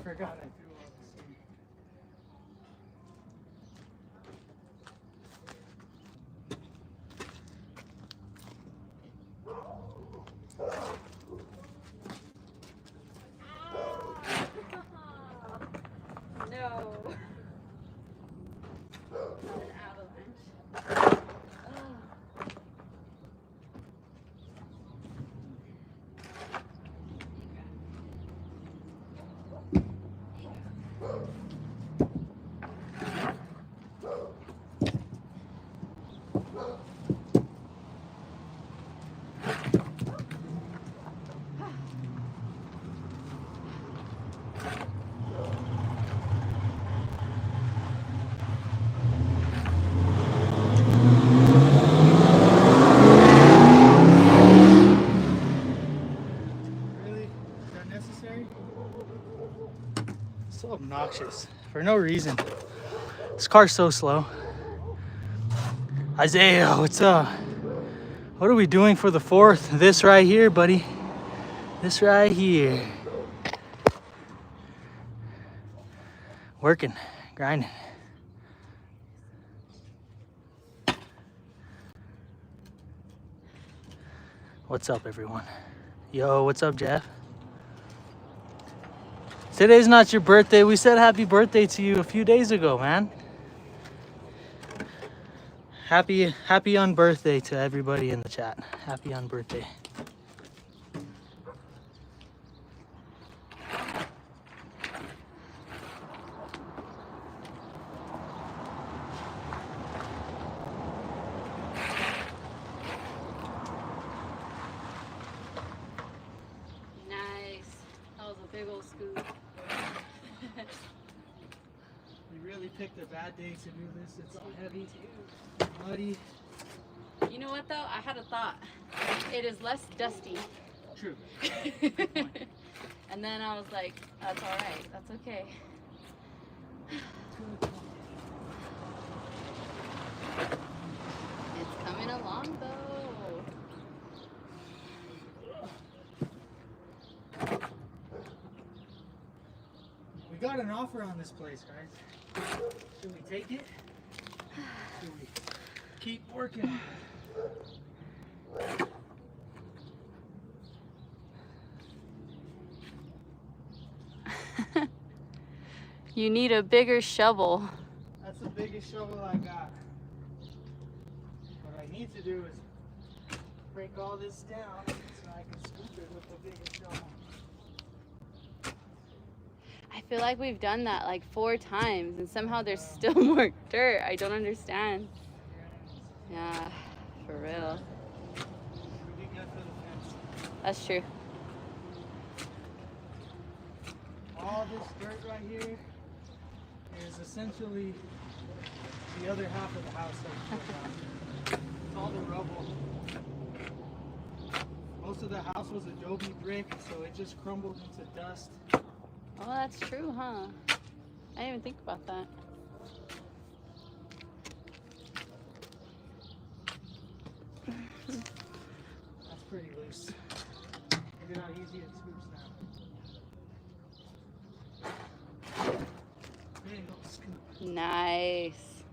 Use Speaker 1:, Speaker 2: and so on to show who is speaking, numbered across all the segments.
Speaker 1: forgot I threw all the seed.
Speaker 2: No. An avalanche.
Speaker 1: Really? Is that necessary? So obnoxious. For no reason. This car's so slow. Isaiah, what's up? What are we doing for the 4th? This right here, buddy. This right here. Working, grinding. What's up, everyone? Yo, what's up, Jeff? Today's not your birthday. We said happy birthday to you a few days ago, man. Happy unbirthday to everybody in the chat. Happy unbirthday.
Speaker 2: Nice. That was a big old scoop.
Speaker 1: We really picked a bad day to do this. It's all heavy, muddy.
Speaker 2: You know what though? I had a thought. It is less dusty.
Speaker 1: True.
Speaker 2: And then I was like, that's all right. That's okay. It's coming along though.
Speaker 1: We got an offer on this place, guys. Should we take it? Should we keep working on it?
Speaker 2: You need a bigger shovel.
Speaker 1: That's the biggest shovel I got. What I need to do is break all this down so I can scoop it with the biggest shovel.
Speaker 2: I feel like we've done that like 4 times and somehow there's still more dirt. I don't understand. Yeah, for real.
Speaker 1: It'll be good for the fence.
Speaker 2: That's true.
Speaker 1: All this dirt right here is essentially the other half of the house that we put down. It's all the rubble. Most of the house was adobe brick, so it just crumbled into dust.
Speaker 2: Oh, that's true, huh? I didn't even think about that.
Speaker 1: That's pretty loose. Look at how easy it scoops now. Big old scoop.
Speaker 2: Nice.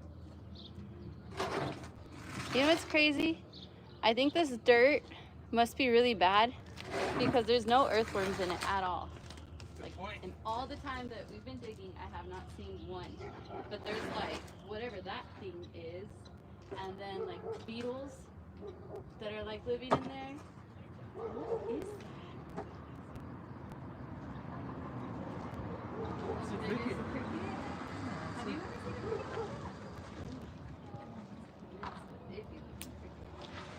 Speaker 2: You know what's crazy? I think this dirt must be really bad because there's no earthworms in it at all. Like, in all the time that we've been digging, I have not seen one. But there's like whatever that thing is, and then like beetles that are like living in there. What is that?
Speaker 1: It's a
Speaker 2: There is
Speaker 1: cricket.
Speaker 2: a cricket. Have you ever seen a cricket?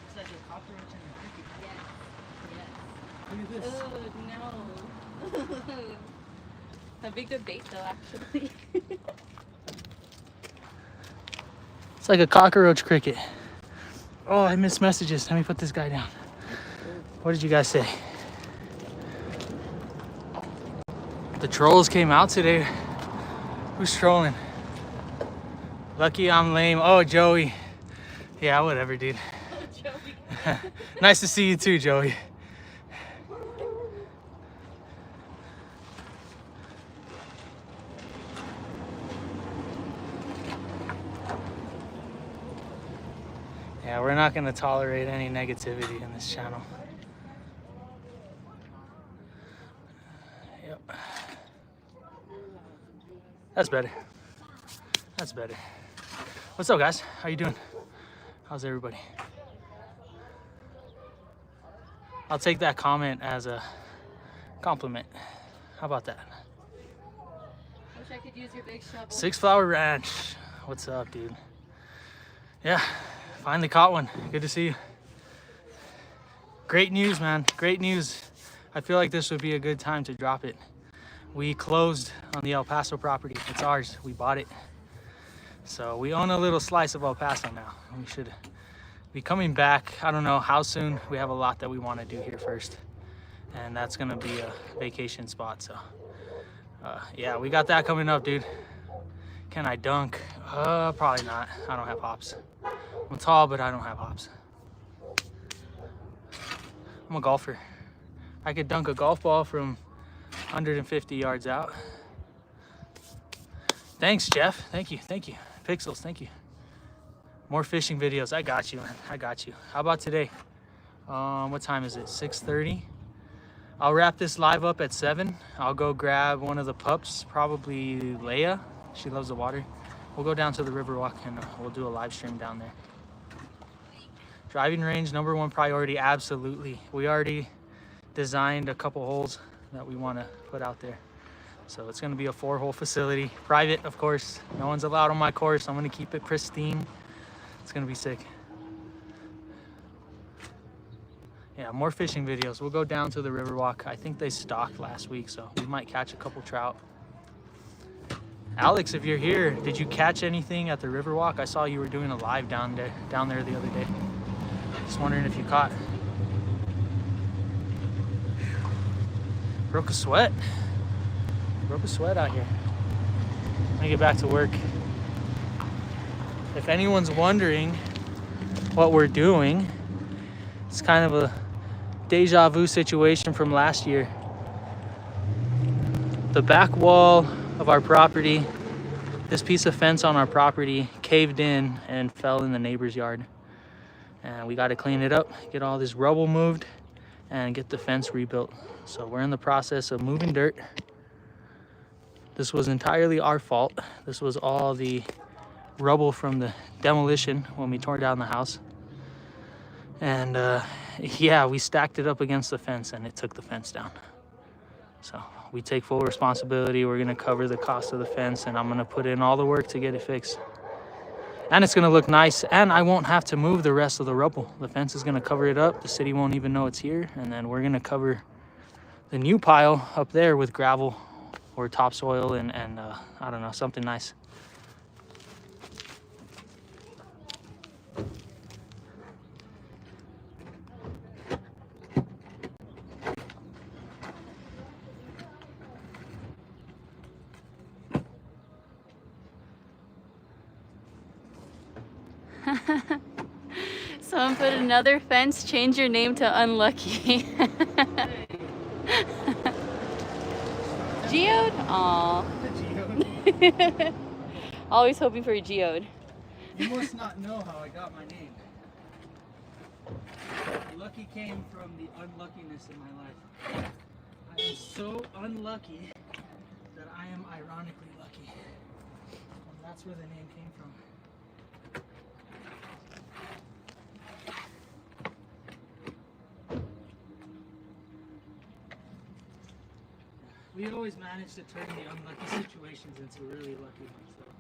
Speaker 1: It's like a cockroach and a cricket.
Speaker 2: Yes.
Speaker 1: Look at this.
Speaker 2: Oh no. That'd be good bait though, actually.
Speaker 1: It's like a cockroach cricket. Oh, I missed messages. Let me put this guy down. What did you guys say? The trolls came out today. Who's trolling? Lucky I'm lame. Oh, Joey. Yeah, whatever, dude.
Speaker 2: Oh, Joey.
Speaker 1: Nice to see you too, Joey. Yeah, we're not going to tolerate any negativity in this channel. Yep. That's better. That's better. What's up, guys? How you doing? How's everybody? I'll take that comment as a compliment. How about that?
Speaker 2: Wish I could use your big shovel.
Speaker 1: Six Flower Ranch. What's up, dude? Yeah, finally caught one. Good to see you. Great news, man. Great news. I feel like this would be a good time to drop it. We closed on the El Paso property. It's ours. We bought it. So we own a little slice of El Paso now. We should be coming back. I don't know how soon. We have a lot that we want to do here first. And that's going to be a vacation spot. So yeah, we got that coming up, dude. Can I dunk? Probably not. I don't have hops. I'm tall, but I don't have hops. I'm a golfer. I could dunk a golf ball from 150 yards out. Thanks, Jeff. Thank you. Thank you. Pixels, thank you. More fishing videos. I got you, man. I got you. How about today? What time is it? 6:30. I'll wrap this live up at 7. I'll go grab one of the pups, probably Leia. She loves the water. We'll go down to the Riverwalk and we'll do a live stream down there. Driving range, #1 priority, absolutely. We already designed a couple holes that we want to put out there. So it's going to be a 4-hole facility. Private, of course. No one's allowed on my course. I'm going to keep it pristine. It's going to be sick. Yeah, more fishing videos. We'll go down to the Riverwalk. I think they stocked last week, so we might catch a couple trout. Alex, if you're here, did you catch anything at the Riverwalk? I saw you were doing a live down there the other day. Just wondering if you caught. Broke a sweat. Broke a sweat out here. Let me get back to work. If anyone's wondering what we're doing, it's kind of a deja vu situation from last year. The back wall of our property, this piece of fence on our property caved in and fell in the neighbor's yard. And we got to clean it up, get all this rubble moved, and get the fence rebuilt. So we're in the process of moving dirt. This was entirely our fault. This was all the rubble from the demolition when we tore down the house. And yeah, we stacked it up against the fence and it took the fence down. So we take full responsibility. We're gonna cover the cost of the fence and I'm gonna put in all the work to get it fixed. And it's gonna look nice and I won't have to move the rest of the rubble. The fence is gonna cover it up. The city won't even know it's here. And then we're gonna cover the new pile up there with gravel or topsoil and I don't know, something nice.
Speaker 2: Someone put another fence, change your name to Unlucky. Geode? Aw.
Speaker 1: Geode.
Speaker 2: Always hoping for a geode.
Speaker 1: You must not know how I got my name. Lucky came from the unluckiness in my life. I am so unlucky that I am ironically lucky. And that's where the name came from. We always manage to turn the unlucky situations into really lucky ones, though.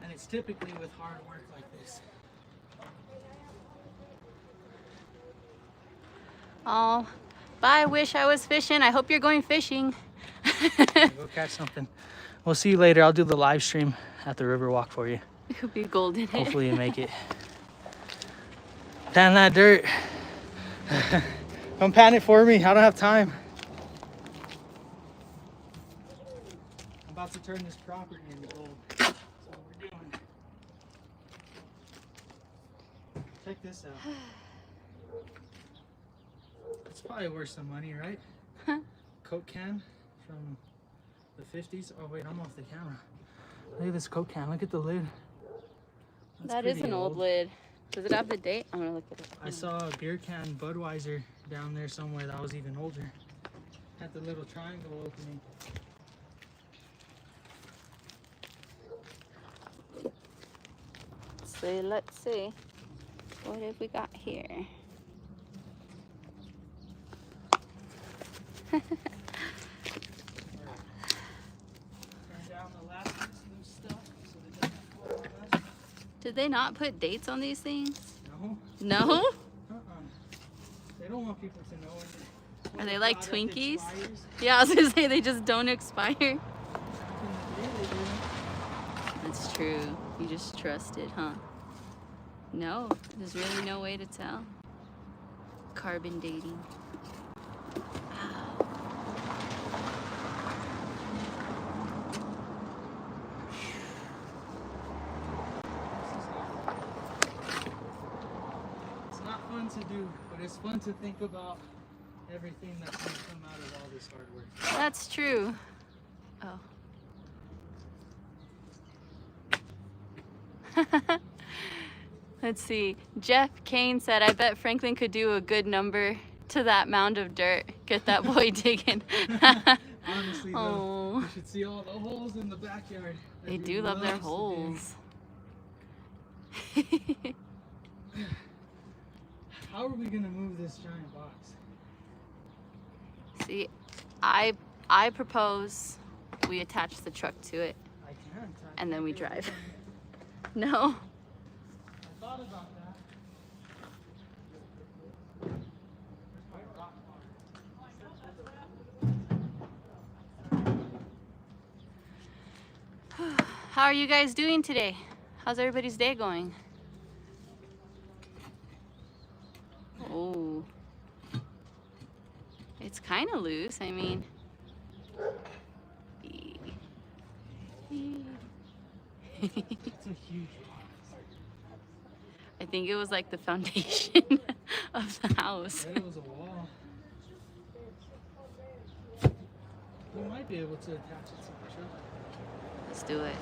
Speaker 1: And it's typically with hard work like this.
Speaker 2: Oh, bye. Wish I was fishing. I hope you're going fishing.
Speaker 1: Go catch something. We'll see you later. I'll do the live stream at the Riverwalk for you.
Speaker 2: It could be golden.
Speaker 1: Hopefully you make it. Pan that dirt. Come pan it for me. I don't have time. I'm about to turn this property into gold. That's what we're doing. Check this out. It's probably worth some money, right? Coke can from the 50s. Oh wait, I'm off the camera. Look at this Coke can. Look at the lid. That's
Speaker 2: That is
Speaker 1: pretty
Speaker 2: an old lid. Does it have the date? I'm gonna look at it.
Speaker 1: I saw a beer can Budweiser down there somewhere that was even older. Had the little triangle opening.
Speaker 2: Let's see. What have we got here?
Speaker 1: Turn down the last loose stuff so it doesn't fall on us.
Speaker 2: Did they not put dates on these things?
Speaker 1: No.
Speaker 2: No?
Speaker 1: They don't want people to know.
Speaker 2: Are they like Twinkies?
Speaker 1: Expires.
Speaker 2: Yeah, I was gonna say they just don't expire. That's true. You just trust it, huh? No, there's really no way to tell. Carbon dating. Wow.
Speaker 1: It's not fun to do, but it's fun to think about everything that's going to come out of all this hard work.
Speaker 2: That's true. Oh. Let's see. Jeff Kane said, I bet Franklin could do a good number to that mound of dirt. Get that boy digging.
Speaker 1: Honestly, though, you should see all the holes in the backyard.
Speaker 2: They do love their holes.
Speaker 1: How are we going to move this giant box?
Speaker 2: See, I propose we attach the truck to it
Speaker 1: I can't.
Speaker 2: and then we drive. No?
Speaker 1: I thought about that.
Speaker 2: How are you guys doing today? How's everybody's day going? Oh. It's kind of loose, I mean.
Speaker 1: It's a huge box.
Speaker 2: I think it was like the foundation of the house.
Speaker 1: It was a wall. You might be able to attach it to the truck.
Speaker 2: Let's do it.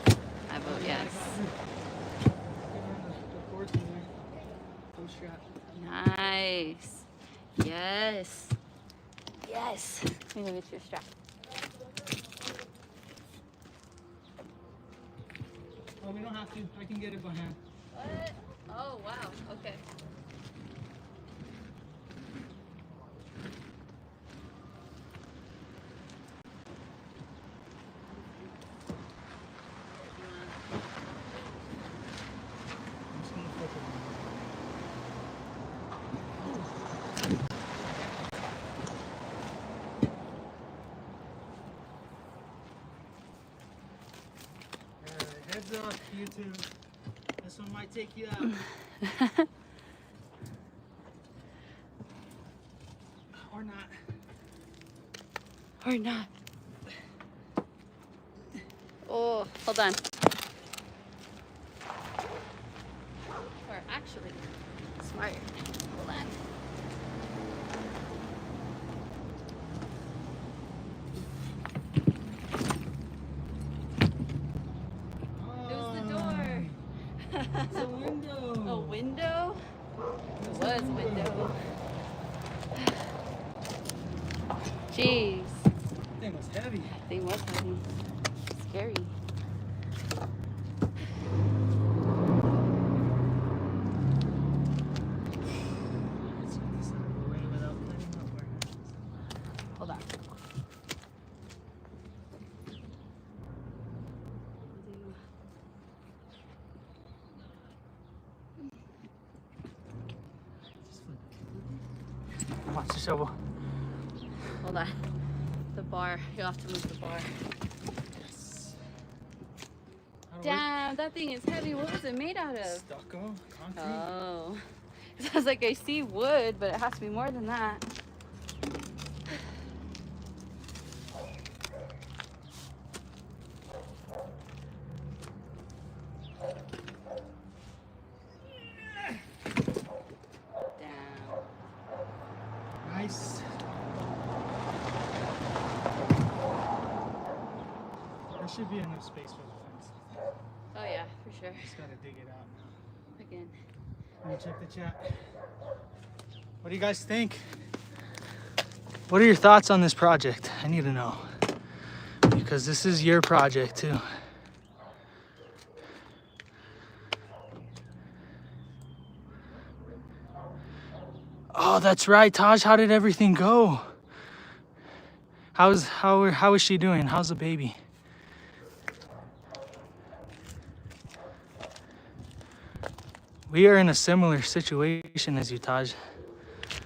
Speaker 2: I vote yes.
Speaker 1: The cord in there. Toe strap.
Speaker 2: Nice. Yes. Yes. Let me get your strap.
Speaker 1: Oh, we don't have to. I can get it by hand.
Speaker 2: What? Oh, wow. Okay.
Speaker 1: I'm just gonna flip it. Alright, heads up, YouTube. This one might take you out. Or not.
Speaker 2: Or not. Oh, hold on. Or actually, smart. Hold on. It was the door.
Speaker 1: It's a window.
Speaker 2: A window? It was a window. Jeez.
Speaker 1: That thing was heavy.
Speaker 2: That thing was heavy. Scary.
Speaker 1: Let's get this out of the way without cutting up our hands.
Speaker 2: Hold on.
Speaker 1: Just flip it. Watch the shovel.
Speaker 2: Hold on. The bar. You'll have to move the bar.
Speaker 1: Yes.
Speaker 2: Damn, that thing is heavy. What was it made out of?
Speaker 1: Stucco, concrete.
Speaker 2: Oh. I was like, I see wood, but it has to be more than that. Damn.
Speaker 1: Nice. There should be enough space for the fence.
Speaker 2: Oh yeah, for sure.
Speaker 1: Just gotta dig it out now.
Speaker 2: Again.
Speaker 1: Let me check the chat. What do you guys think? What are your thoughts on this project? I need to know. Because this is your project too. Oh, that's right, Taj. How did everything go? How is she doing? How's the baby? We are in a similar situation as you, Taj.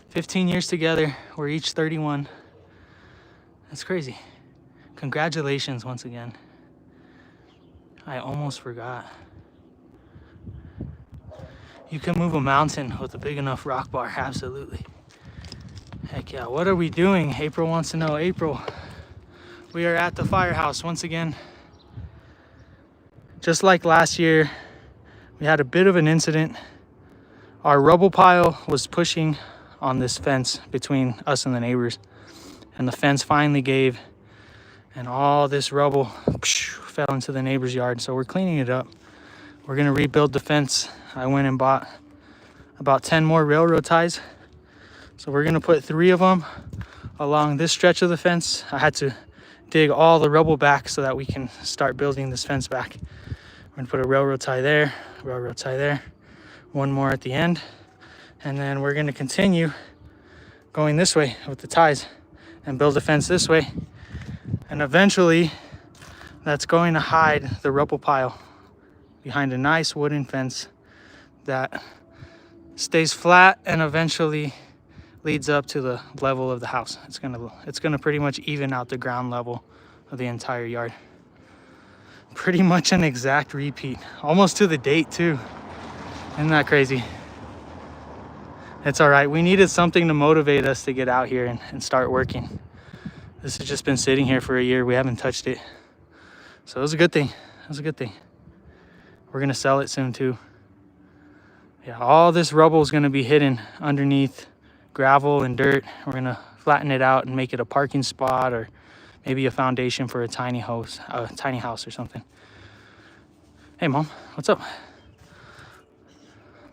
Speaker 1: 15 years together. We're each 31. That's crazy. Congratulations once again. I almost forgot. You can move a mountain with a big enough rock bar, absolutely. Heck yeah, what are we doing? April wants to know. April, we are at the Firehouse once again. Just like last year, we had a bit of an incident. Our rubble pile was pushing on this fence between us and the neighbors, and the fence finally gave, and all this rubble fell into the neighbor's yard. So we're cleaning it up. We're gonna rebuild the fence. I went and bought about 10 more railroad ties. So we're gonna put 3 of them along this stretch of the fence. I had to dig all the rubble back so that we can start building this fence back. We're gonna put a railroad tie there, one more at the end. And then we're gonna continue going this way with the ties and build a fence this way. And eventually that's going to hide the rubble pile behind a nice wooden fence that stays flat and eventually leads up to the level of the house. It's gonna pretty much even out the ground level of the entire yard. Pretty much an exact repeat, almost to the date too. Isn't that crazy? It's all right. We needed something to motivate us to get out here and start working. This has just been sitting here for a year. We haven't touched it. So it was a good thing. It was a good thing. We're gonna sell it soon too. Yeah, all this rubble is gonna be hidden underneath gravel and dirt. We're gonna flatten it out and make it a parking spot, or maybe a foundation for a tiny house or something. Hey mom, what's up?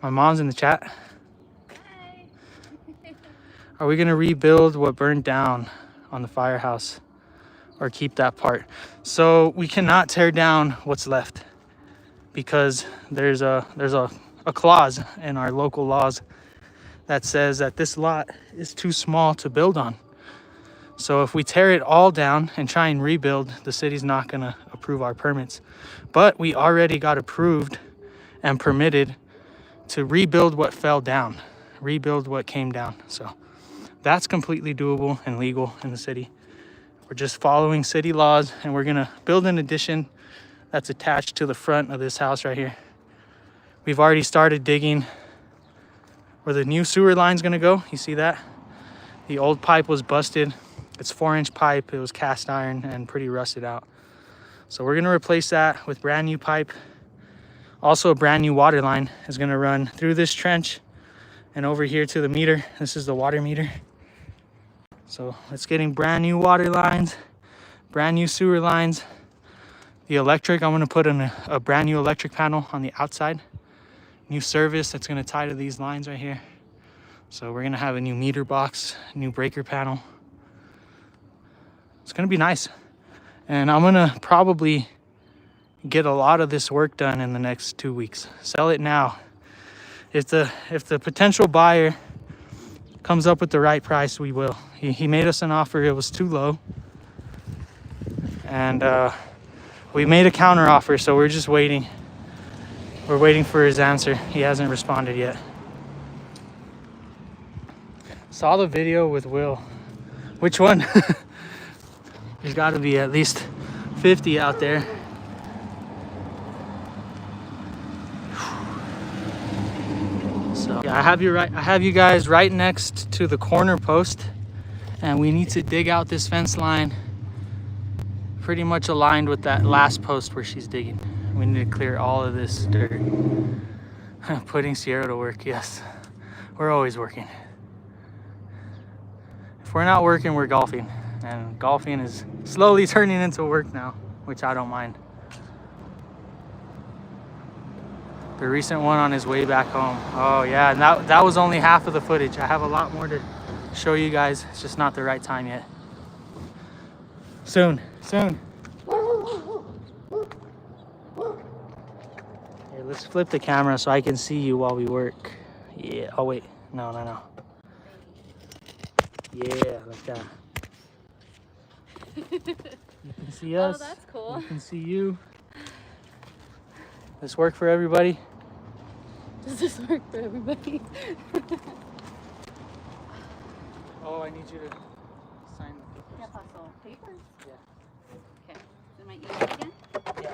Speaker 1: My mom's in the chat.
Speaker 2: Hi.
Speaker 1: Are we gonna rebuild what burned down on the Firehouse, or keep that part? So we cannot tear down what's left, because there's a clause in our local laws that says that this lot is too small to build on. So if we tear it all down and try and rebuild, the city's not gonna approve our permits. But we already got approved and permitted to rebuild what fell down, rebuild what came down. So that's completely doable and legal in the city. We're just following city laws, and we're gonna build an addition that's attached to the front of this house right here. We've already started digging where the new sewer line's gonna go. You see that? The old pipe was busted. It's 4-inch pipe. It was cast iron and pretty rusted out. So we're gonna replace that with brand new pipe. Also, a brand new water line is gonna run through this trench and over here to the meter. This is the water meter. So it's getting brand new water lines, brand new sewer lines. The electric, I'm gonna put in a brand new electric panel on the outside. New service that's gonna tie to these lines right here. So we're gonna have a new meter box, new breaker panel. It's gonna be nice. And I'm gonna probably get a lot of this work done in the next 2 weeks. Sell it now. If the potential buyer comes up with the right price, we will. He made us an offer. It was too low. And we made a counter offer, so we're just waiting. We're waiting for his answer. He hasn't responded yet. Saw the video with Will. Which one? There's got to be at least 50 out there. So yeah, I have you guys right next to the corner post, and we need to dig out this fence line pretty much aligned with that last post where she's digging. We need to clear all of this dirt. Putting Sierra to work, yes. We're always working. If we're not working, we're golfing. And golfing is slowly turning into work now, which I don't mind. The recent one on his way back home. Oh yeah, and that was only half of the footage. I have a lot more to show you guys. It's just not the right time yet. Soon. Here, let's flip the camera so I can see you while we work. Yeah. Oh wait. No. Yeah, like that. You can see us.
Speaker 2: Oh, that's cool.
Speaker 1: We can see you. This work for everybody?
Speaker 2: Does this work for everybody?
Speaker 1: Oh, I need you to sign the papers.
Speaker 2: Yeah, paso papers.
Speaker 1: Yeah.
Speaker 2: Okay. Am I eating again?
Speaker 1: Yeah.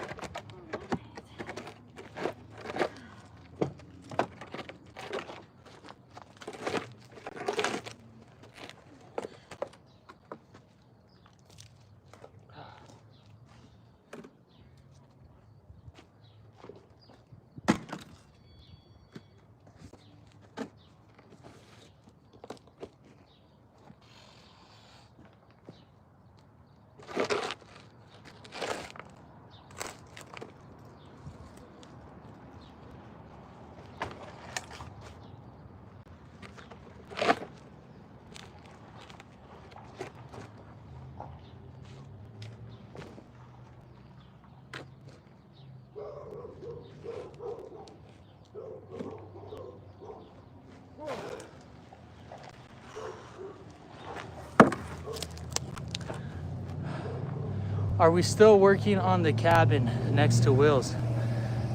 Speaker 1: Are we still working on the cabin next to Will's?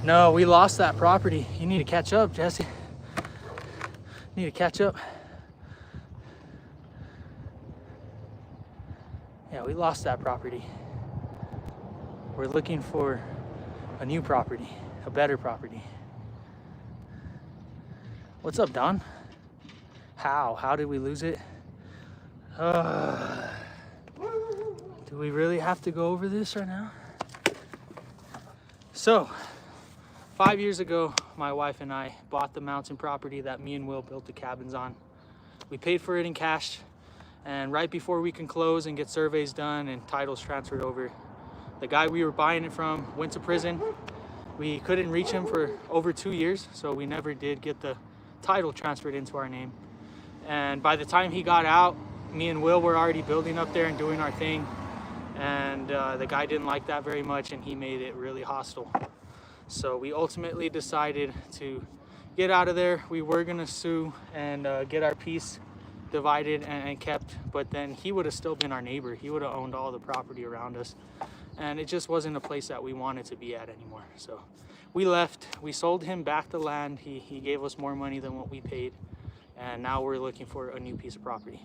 Speaker 1: No, we lost that property. You need to catch up, Jesse. Need to catch up. Yeah, we lost that property. We're looking for a new property, a better property. What's up, Don? How did we lose it? Do we really have to go over this right now? So, 5 years ago, my wife and I bought the mountain property that me and Will built the cabins on. We paid for it in cash, and right before we can close and get surveys done and titles transferred over, the guy we were buying it from went to prison. We couldn't reach him for over 2 years, so we never did get the title transferred into our name. And by the time he got out, me and Will were already building up there and doing our thing. And the guy didn't like that very much, and he made it really hostile. So we ultimately decided to get out of there. We were gonna sue and get our piece divided and kept, but then he would have still been our neighbor. He would have owned all the property around us, and it just wasn't a place that we wanted to be at anymore. So we left. We sold him back the land. He gave us more money than what we paid, and now we're looking for a new piece of property.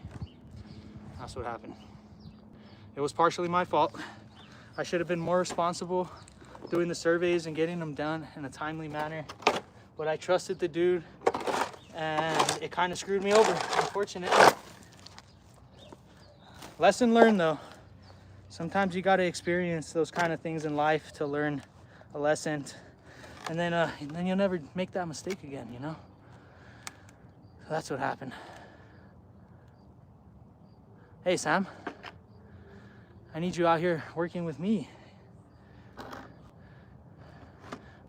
Speaker 1: That's what happened. It was partially my fault. I should have been more responsible doing the surveys and getting them done in a timely manner. But I trusted the dude, and it kind of screwed me over, unfortunately. Lesson learned though. Sometimes you got to experience those kind of things in life to learn a lesson. And then you'll never make that mistake again, you know? So that's what happened. Hey, Sam. I need you out here working with me.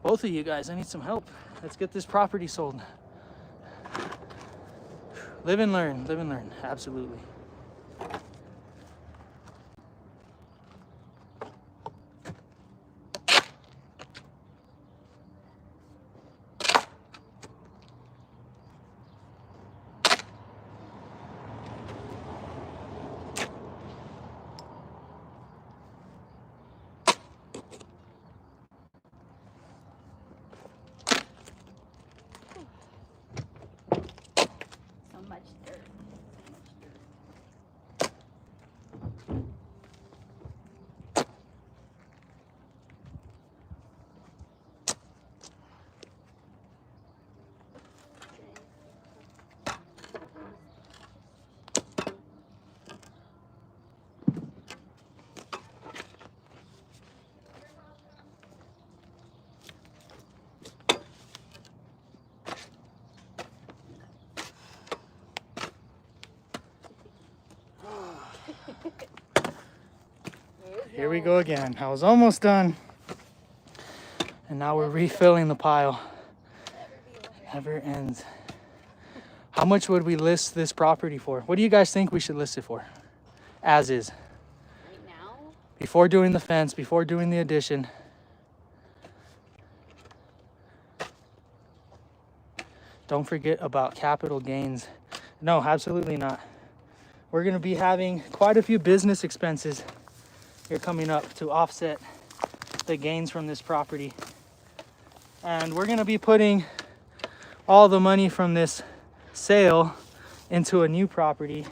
Speaker 1: Both of you guys, I need some help. Let's get this property sold. Live and learn, absolutely. Here we go again. I was almost done, and now we're refilling the pile. Never ends. How much would we list this property for? What do you guys think we should list it for? As is.
Speaker 2: Right now?
Speaker 1: Before doing the fence, before doing the addition. Don't forget about capital gains. No, absolutely not. We're gonna be having quite a few business expenses here coming up to offset the gains from this property. And we're gonna be putting all the money from this sale into a new property.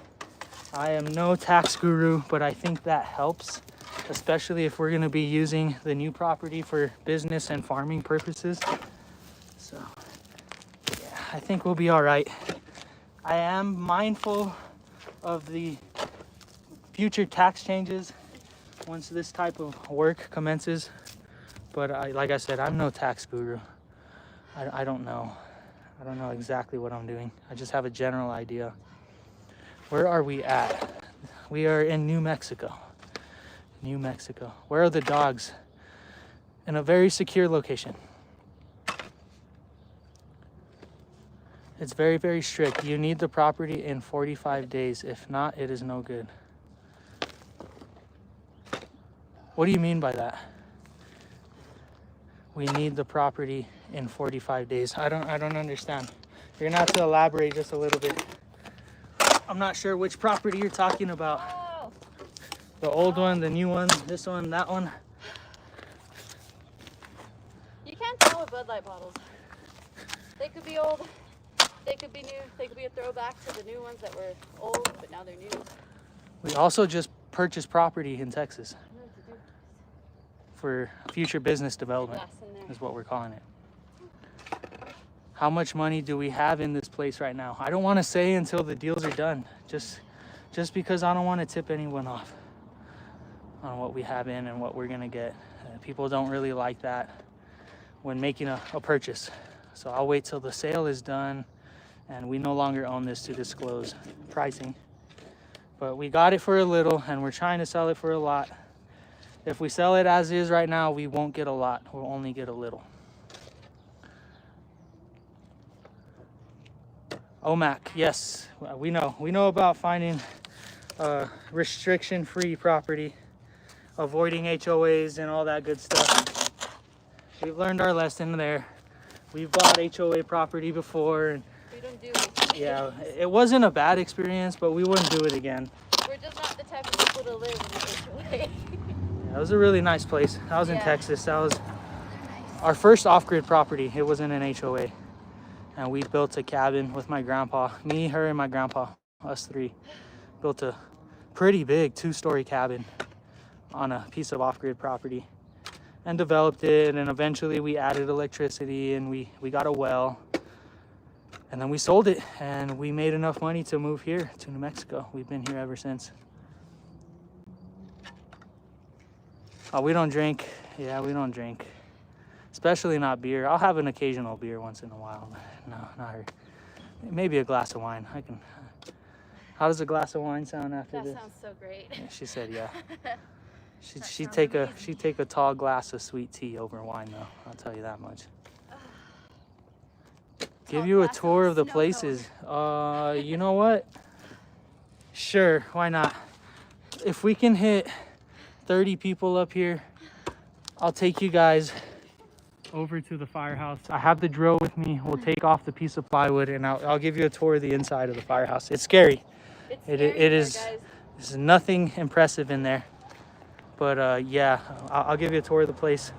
Speaker 1: I am no tax guru, but I think that helps, especially if we're gonna be using the new property for business and farming purposes. So yeah, I think we'll be all right. I am mindful of the future tax changes once this type of work commences, but like I said, I'm no tax guru. I don't know. I don't know exactly what I'm doing. I just have a general idea. Where are we at? We are in New Mexico. New Mexico. Where are the dogs? In a very secure location. It's very, very strict. You need the property in 45 days. If not, it is no good. What do you mean by that? We need the property in 45 days. I don't understand. You're gonna have to elaborate just a little bit. I'm not sure which property you're talking about.
Speaker 2: Oh.
Speaker 1: The old one, the new one, this one, that one.
Speaker 2: You can't tell with Bud Light bottles. They could be old, they could be new, they could be a throwback to the new ones that were old, but now they're new.
Speaker 1: We also just purchased property in Texas for future business development, is what we're calling it. How much money do we have in this place right now? I don't want to say until the deals are done, just because I don't want to tip anyone off on what we have in and what we're gonna get. People don't really like that when making a purchase. So I'll wait till the sale is done and we no longer own this to disclose pricing. But we got it for a little and we're trying to sell it for a lot. If we sell it as is right now, we won't get a lot. We'll only get a little. OMAC, yes, we know. We know about finding restriction-free property, avoiding HOAs and all that good stuff. We've learned our lesson there. We've bought HOA property before. And
Speaker 2: we don't do it.
Speaker 1: yeah, it wasn't a bad experience, but we wouldn't do it again.
Speaker 2: We're just not the type of people to live in an HOA.
Speaker 1: It was a really nice place. That was in Texas. That was our first off-grid property. It was in an HOA. And we built a cabin with my grandpa. Me, her, and my grandpa, us three. Built a pretty big 2-story cabin on a piece of off-grid property. And developed it, and eventually we added electricity and we got a well. And then we sold it, and we made enough money to move here to New Mexico. We've been here ever since. Oh, we don't drink. Yeah, we don't drink. Especially not beer. I'll have an occasional beer once in a while. No, not her. Maybe a glass of wine. I can. How does a glass of wine sound after this?
Speaker 2: That sounds so great.
Speaker 1: Yeah, she said, yeah. She'd take a tall glass of sweet tea over wine, though. I'll tell you that much. Give you a tour of the places. You know what? Sure, why not? If we can hit 30 people up here, I'll take you guys over to the firehouse. I have the drill with me. We'll take off the piece of plywood and I'll give you a tour of the inside of the firehouse. It's scary. It is. There's nothing impressive in there. But yeah, I'll give you a tour of the place,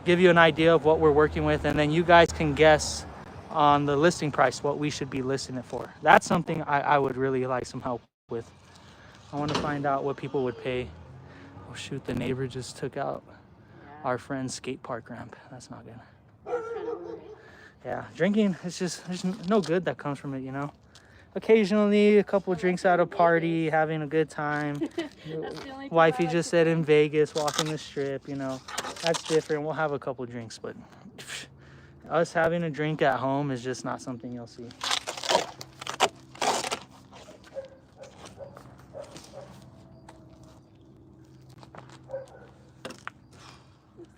Speaker 1: give you an idea of what we're working with, and then you guys can guess on the listing price what we should be listing it for. That's something I would really like some help with. I want to find out what people would pay. Oh shoot, the neighbor just took out our friend's skate park ramp. That's not good. Yeah, drinking, it's just, there's no good that comes from it, you know? Occasionally, a couple drinks at a party, having a good time. Wifey just said in Vegas, walking the strip, you know. That's different. We'll have a couple drinks, but us having a drink at home is just not something you'll see.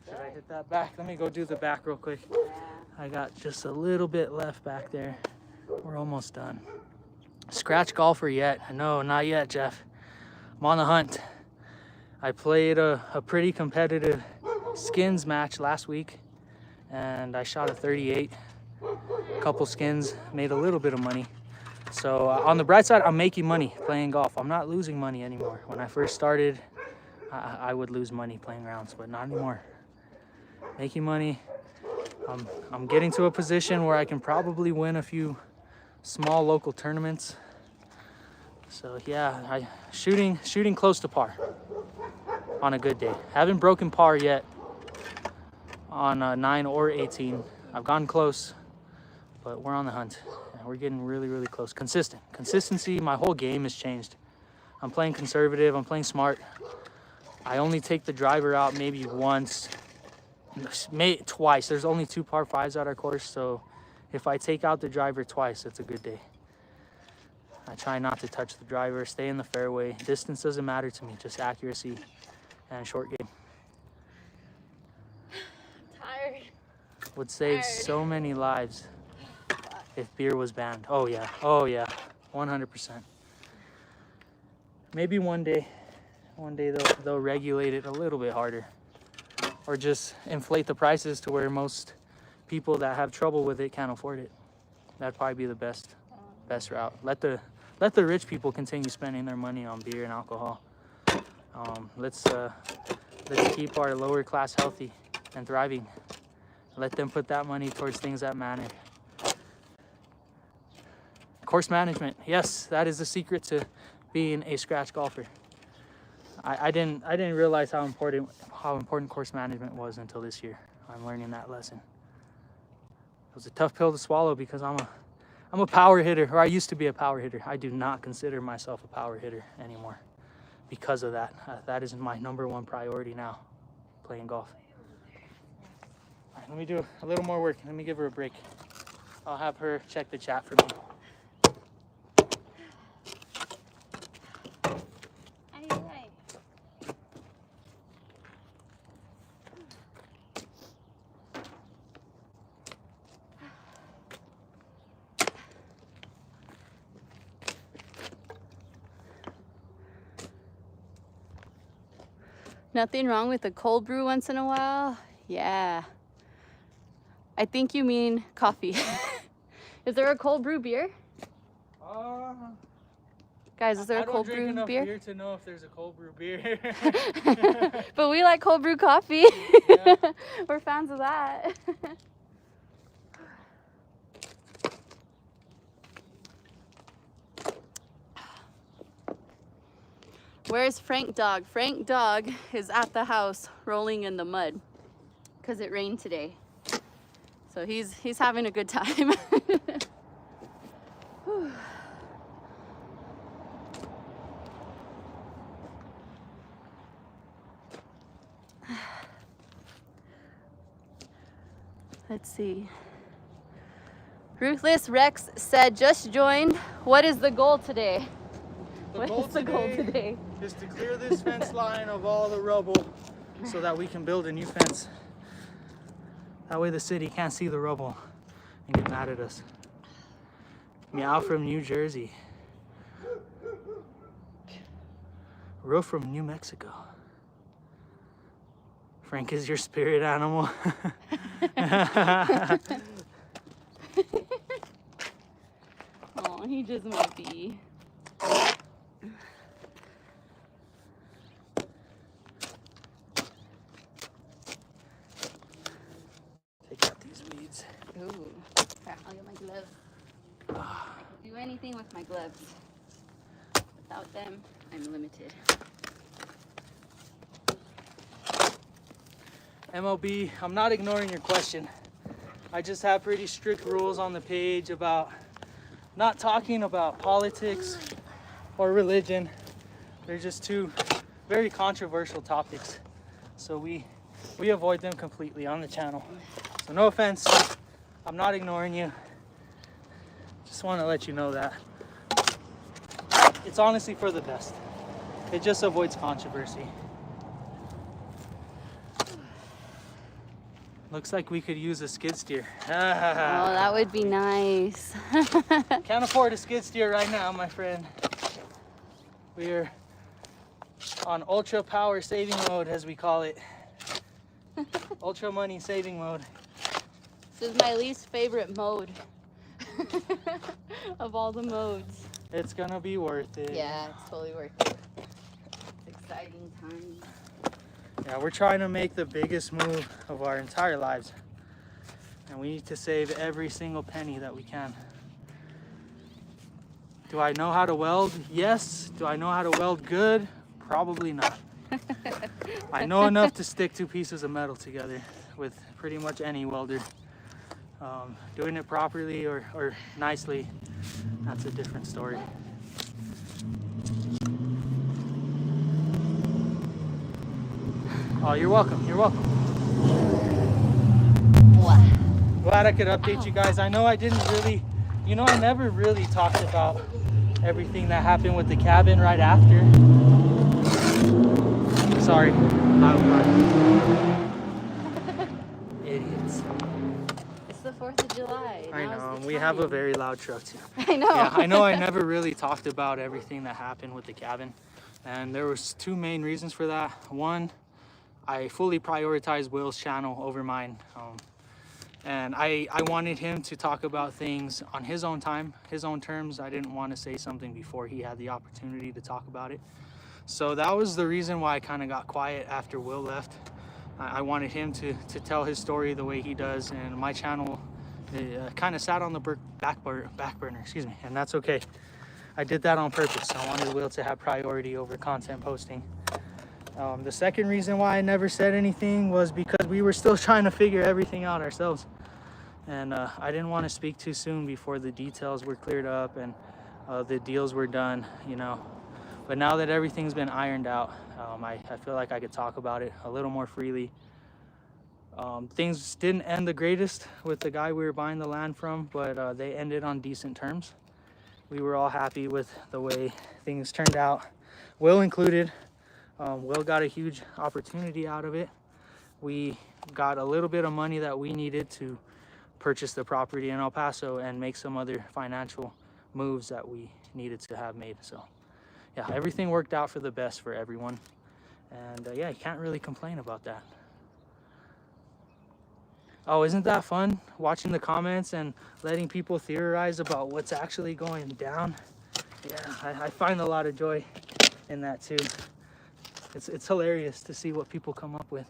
Speaker 1: Should I hit that back? Let me go do the back real quick. I got just a little bit left back there. We're almost done. Scratch golfer yet? No, not yet, Jeff. I'm on the hunt. I played a pretty competitive skins match last week, and I shot a 38. A couple skins, made a little bit of money. So on the bright side, I'm making money playing golf. I'm not losing money anymore. When I first started, I would lose money playing rounds, but not anymore. Making money. I'm getting to a position where I can probably win a few small local tournaments. So yeah, shooting close to par on a good day. Haven't broken par yet on 9 or 18. I've gotten close, but we're on the hunt. And we're getting really, really close. Consistency, my whole game has changed. I'm playing conservative, I'm playing smart. I only take the driver out maybe once, twice. There's only 2 par 5s at our course, so if I take out the driver twice, it's a good day. I try not to touch the driver, stay in the fairway. Distance doesn't matter to me, just accuracy and short game.
Speaker 2: Tired.
Speaker 1: Would save so many lives if beer was banned. Oh yeah, 100%. Maybe one day they'll regulate it a little bit harder, or just inflate the prices to where most people that have trouble with it can't afford it. That'd probably be the best route. Let the rich people continue spending their money on beer and alcohol. Let's keep our lower class healthy and thriving. Let them put that money towards things that matter. Course management, yes, that is the secret to being a scratch golfer. I didn't realize how important course management was until this year. I'm learning that lesson. It was a tough pill to swallow because I'm a power hitter, or I used to be a power hitter. I do not consider myself a power hitter anymore because of that. That is my #1 priority now, playing golf. All right, let me do a little more work. Let me give her a break. I'll have her check the chat for me.
Speaker 2: Nothing wrong with a cold brew once in a while? Yeah. I think you mean coffee. Is there a cold brew beer? Guys, is there a cold brew beer?
Speaker 1: I don't drink enough beer to know if there's a cold brew beer.
Speaker 2: But we like cold brew coffee.
Speaker 1: Yeah.
Speaker 2: We're fans of that. Where's Frank Dog? Frank Dog is at the house rolling in the mud because it rained today. So he's having a good time. Let's see. Ruthless Rex said, just joined. What is the goal today? What is the goal today?
Speaker 1: Is to clear this fence line of all the rubble so that we can build a new fence. That way the city can't see the rubble and get mad at us. Meow from New Jersey. Roof from New Mexico. Frank is your spirit animal.
Speaker 2: Oh, he just might be.
Speaker 1: Take out these weeds.
Speaker 2: Ooh, crap, I'll get my gloves. I can do anything with my gloves. Without them, I'm limited.
Speaker 1: MLB, I'm not ignoring your question. I just have pretty strict rules on the page about not talking about politics or religion. They're just two very controversial topics. So we avoid them completely on the channel. So no offense, I'm not ignoring you. Just want to let you know that. It's honestly for the best. It just avoids controversy. Looks like we could use a skid steer.
Speaker 2: Oh, that would be nice.
Speaker 1: Can't afford a skid steer right now, my friend. We're on ultra power saving mode, as we call it. Ultra money saving mode.
Speaker 2: This is my least favorite mode of all the modes.
Speaker 1: It's gonna be worth it.
Speaker 2: Yeah, it's totally worth it. It's exciting times.
Speaker 1: Yeah, we're trying to make the biggest move of our entire lives. And we need to save every single penny that we can. Do I know how to weld? Yes. Do I know how to weld good? Probably not. I know enough to stick two pieces of metal together with pretty much any welder. Doing it properly or nicely, that's a different story. Oh, you're welcome. You're welcome.
Speaker 2: What?
Speaker 1: Glad I could update you guys. I know I didn't really, I never really talked about everything that happened with the cabin right after. Sorry, loud car. Idiots.
Speaker 2: It's the 4th of July.
Speaker 1: I
Speaker 2: Now's
Speaker 1: know,
Speaker 2: the
Speaker 1: we have a
Speaker 2: time.
Speaker 1: very loud truck too.
Speaker 2: I know.
Speaker 1: Yeah, I know I never really talked about everything that happened with the cabin. And there was two main reasons for that. One, I fully prioritized Will's channel over mine. And I wanted him to talk about things on his own time, his own terms. I didn't want to say something before he had the opportunity to talk about it. So that was the reason why I kind of got quiet after Will left. I wanted him to tell his story the way he does, and my channel kind of sat on the back burner, excuse me, and that's okay. I did that on purpose. I wanted Will to have priority over content posting. The second reason why I never said anything was because we were still trying to figure everything out ourselves. And I didn't want to speak too soon before the details were cleared up and the deals were done, But now that everything's been ironed out, I feel like I could talk about it a little more freely. Things didn't end the greatest with the guy we were buying the land from, but they ended on decent terms. We were all happy with the way things turned out, Will included. Will got a huge opportunity out of it. We got a little bit of money that we needed to purchase the property in El Paso and make some other financial moves that we needed to have made. So yeah, everything worked out for the best for everyone. And yeah, you can't really complain about that. Oh, isn't that fun? Watching the comments and letting people theorize about what's actually going down. Yeah, I find a lot of joy in that too. It's hilarious to see what people come up with.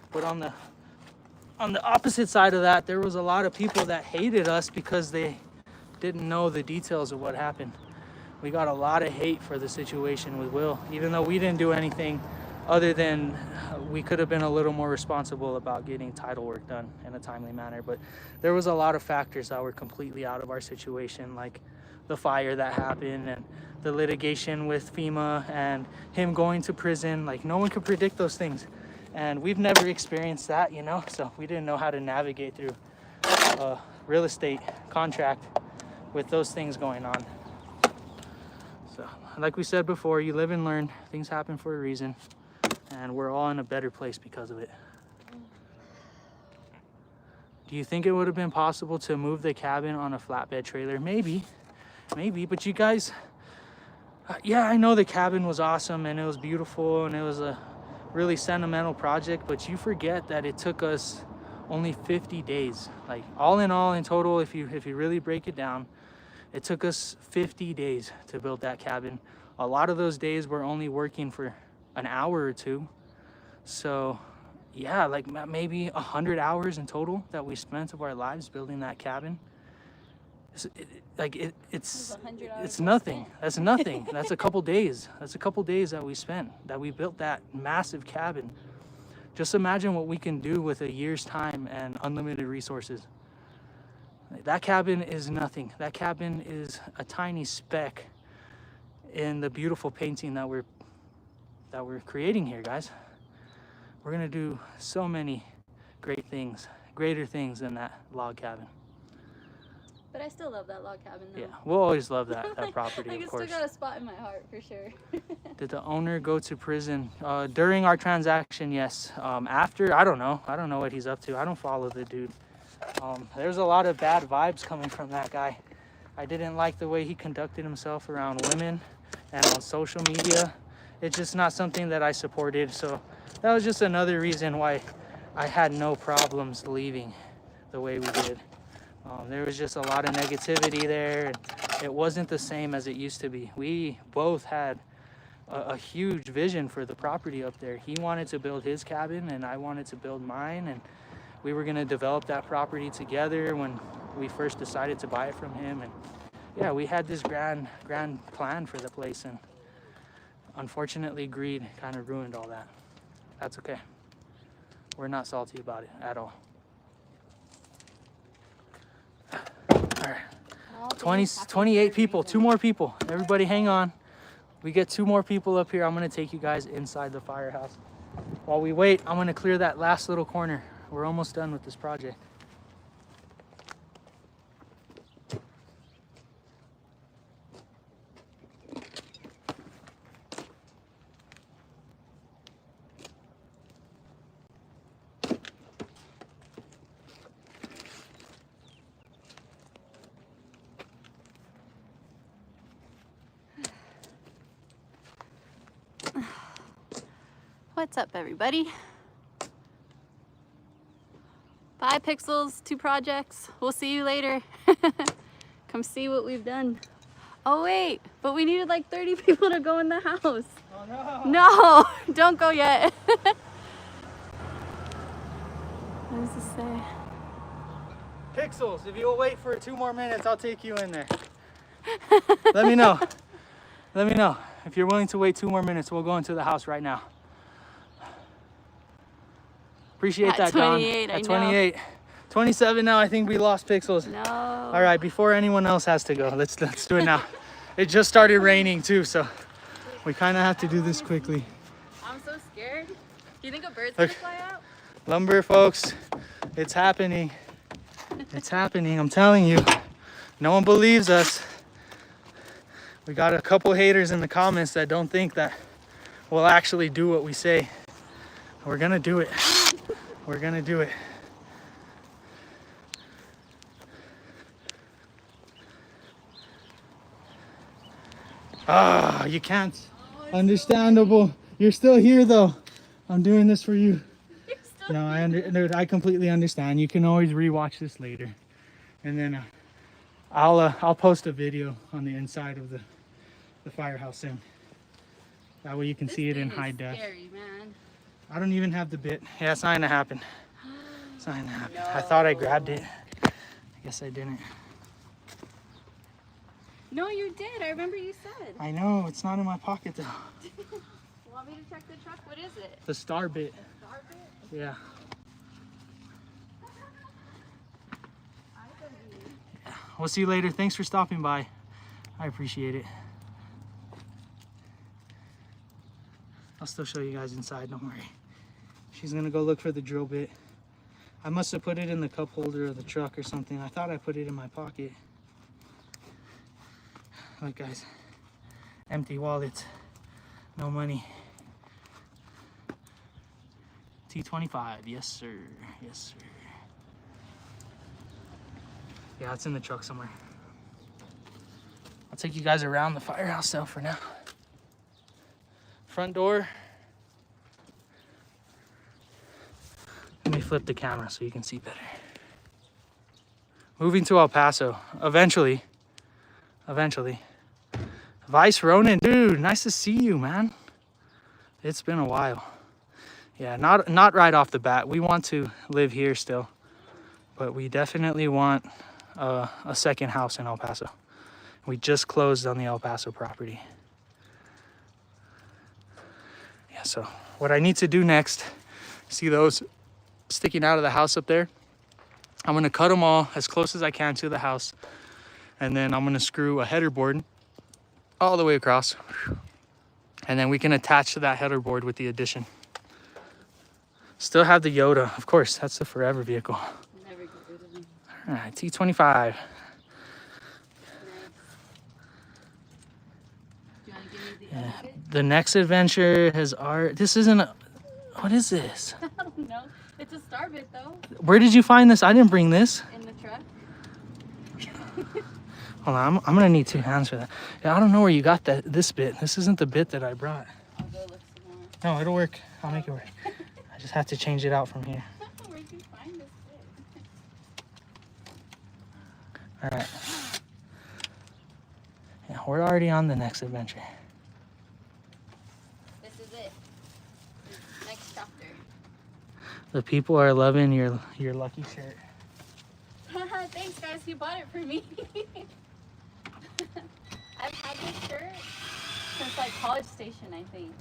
Speaker 1: But on the opposite side of that, there was a lot of people that hated us because they didn't know the details of what happened. We got a lot of hate for the situation with Will, even though we didn't do anything other than we could have been a little more responsible about getting title work done in a timely manner. But there was a lot of factors that were completely out of our situation, like the fire that happened and the litigation with FEMA and him going to prison. Like, no one could predict those things. And we've never experienced that, so we didn't know how to navigate through a real estate contract with those things going on. So, like we said before, you live and learn. Things happen for a reason, and we're all in a better place because of it. Do you think it would have been possible to move the cabin on a flatbed trailer? Maybe, but you guys, yeah, I know the cabin was awesome and it was beautiful and it was a really sentimental project, but you forget that it took us only 50 days. Like, all in total, if you really break it down, it took us 50 days to build that cabin. A lot of those days we're only working for an hour or two. So yeah, like maybe 100 hours in total that we spent of our lives building that cabin. It's nothing. That's nothing. That's a couple days. That's a couple days that we spent, that we built that massive cabin. Just imagine what we can do with a year's time and unlimited resources. That cabin is nothing. That cabin is a tiny speck in the beautiful painting that we're creating here, guys. We're gonna do so many great things, greater things than that log cabin.
Speaker 2: But I still love that log cabin though.
Speaker 1: Yeah, we'll always love that property,
Speaker 2: Like,
Speaker 1: of
Speaker 2: it's
Speaker 1: course.
Speaker 2: still got a spot in my heart for sure.
Speaker 1: Did the owner go to prison? During our transaction, yes. After, I don't know. I don't know what he's up to. I don't follow the dude. There's a lot of bad vibes coming from that guy. I didn't like the way he conducted himself around women and on social media. It's just not something that I supported. So that was just another reason why I had no problems leaving the way we did. There was just a lot of negativity there, and it wasn't the same as it used to be. We both had a huge vision for the property up there. He wanted to build his cabin and I wanted to build mine, and we were going to develop that property together when we first decided to buy it from him. And yeah, we had this grand plan for the place, and unfortunately greed kind of ruined all that. That's okay. We're not salty about it at all. All right, 28 people, 2 more people. Everybody hang on. We get 2 more people up here. I'm gonna take you guys inside the firehouse. While we wait, I'm gonna clear that last little corner. We're almost done with this project.
Speaker 2: What's up, everybody? 5 pixels, 2 projects. We'll see you later. Come see what we've done. Oh wait, but we needed like 30 people to go in the house.
Speaker 1: Oh no!
Speaker 2: No, don't go yet. What does this say?
Speaker 1: Pixels, if you'll wait for 2 more minutes, I'll take you in there. Let me know. Let me know. If you're willing to wait 2 more minutes, we'll go into the house right now. Appreciate that, Don.
Speaker 2: 28,
Speaker 1: At 28. 27 now, I think we lost Pixels.
Speaker 2: No.
Speaker 1: All right, before anyone else has to go, let's do it now. It just started raining too, so we kind of have to do this quickly.
Speaker 2: I'm so scared. Do you think a bird's gonna fly out?
Speaker 1: Lumber, folks, it's happening. It's happening, I'm telling you. No one believes us. We got a couple haters in the comments that don't think that we'll actually do what we say. We're gonna do it. We're gonna do it. Ah, you can't. Understandable. You're still here though. I'm doing this for you. No, I completely understand. You can always rewatch this later, and then I'll post a video on the inside of the firehouse soon. That way you can see it in high def.
Speaker 2: Scary, man.
Speaker 1: I don't even have the bit. Yeah, it's not gonna happen. It's not gonna happen. No. I thought I grabbed it. I guess I didn't.
Speaker 2: No, you did. I remember you said.
Speaker 1: I know, it's not in my pocket though.
Speaker 2: Want me to check the truck? What is it?
Speaker 1: The star bit.
Speaker 2: The star bit?
Speaker 1: Yeah. We'll see you later. Thanks for stopping by. I appreciate it. I'll still show you guys inside, don't worry. She's gonna go look for the drill bit. I must have put it in the cup holder of the truck or something. I thought I put it in my pocket. Look guys, empty wallet, no money. T25, yes sir, yes sir. Yeah, it's in the truck somewhere. I'll take you guys around the firehouse though for now. Front door. Let me flip the camera so you can see better. Moving to El Paso, eventually. Vice Ronan, dude, nice to see you, man. It's been a while. Yeah, not right off the bat. We want to live here still, but we definitely want a second house in El Paso. We just closed on the El Paso property. Yeah, so what I need to do next, see those sticking out of the house up there? I'm gonna cut them all as close as I can to the house, and then I'm gonna screw a header board all the way across, and then we can attach to that header board with the addition. Still have the Yoda, of course, that's the forever vehicle.
Speaker 2: Never get rid of them.
Speaker 1: All right, T25. Yeah. The next adventure has art. This isn't a, what is this?
Speaker 2: I don't know. It's a star bit though.
Speaker 1: Where did you find this? I didn't bring this.
Speaker 2: In the truck.
Speaker 1: Hold on, I'm gonna need 2 hands for that. Yeah, I don't know where you got this bit. This isn't the bit that I brought.
Speaker 2: I'll go look some more.
Speaker 1: No, it'll work. I'll make it work. I just have to change it out from here.
Speaker 2: Where'd you find this bit?
Speaker 1: All right. Yeah, we're already on the next adventure.
Speaker 2: This is it. Next chapter.
Speaker 1: The people are loving your lucky shirt.
Speaker 2: Thanks guys, you bought it for me. I've had this shirt since like College Station, I think.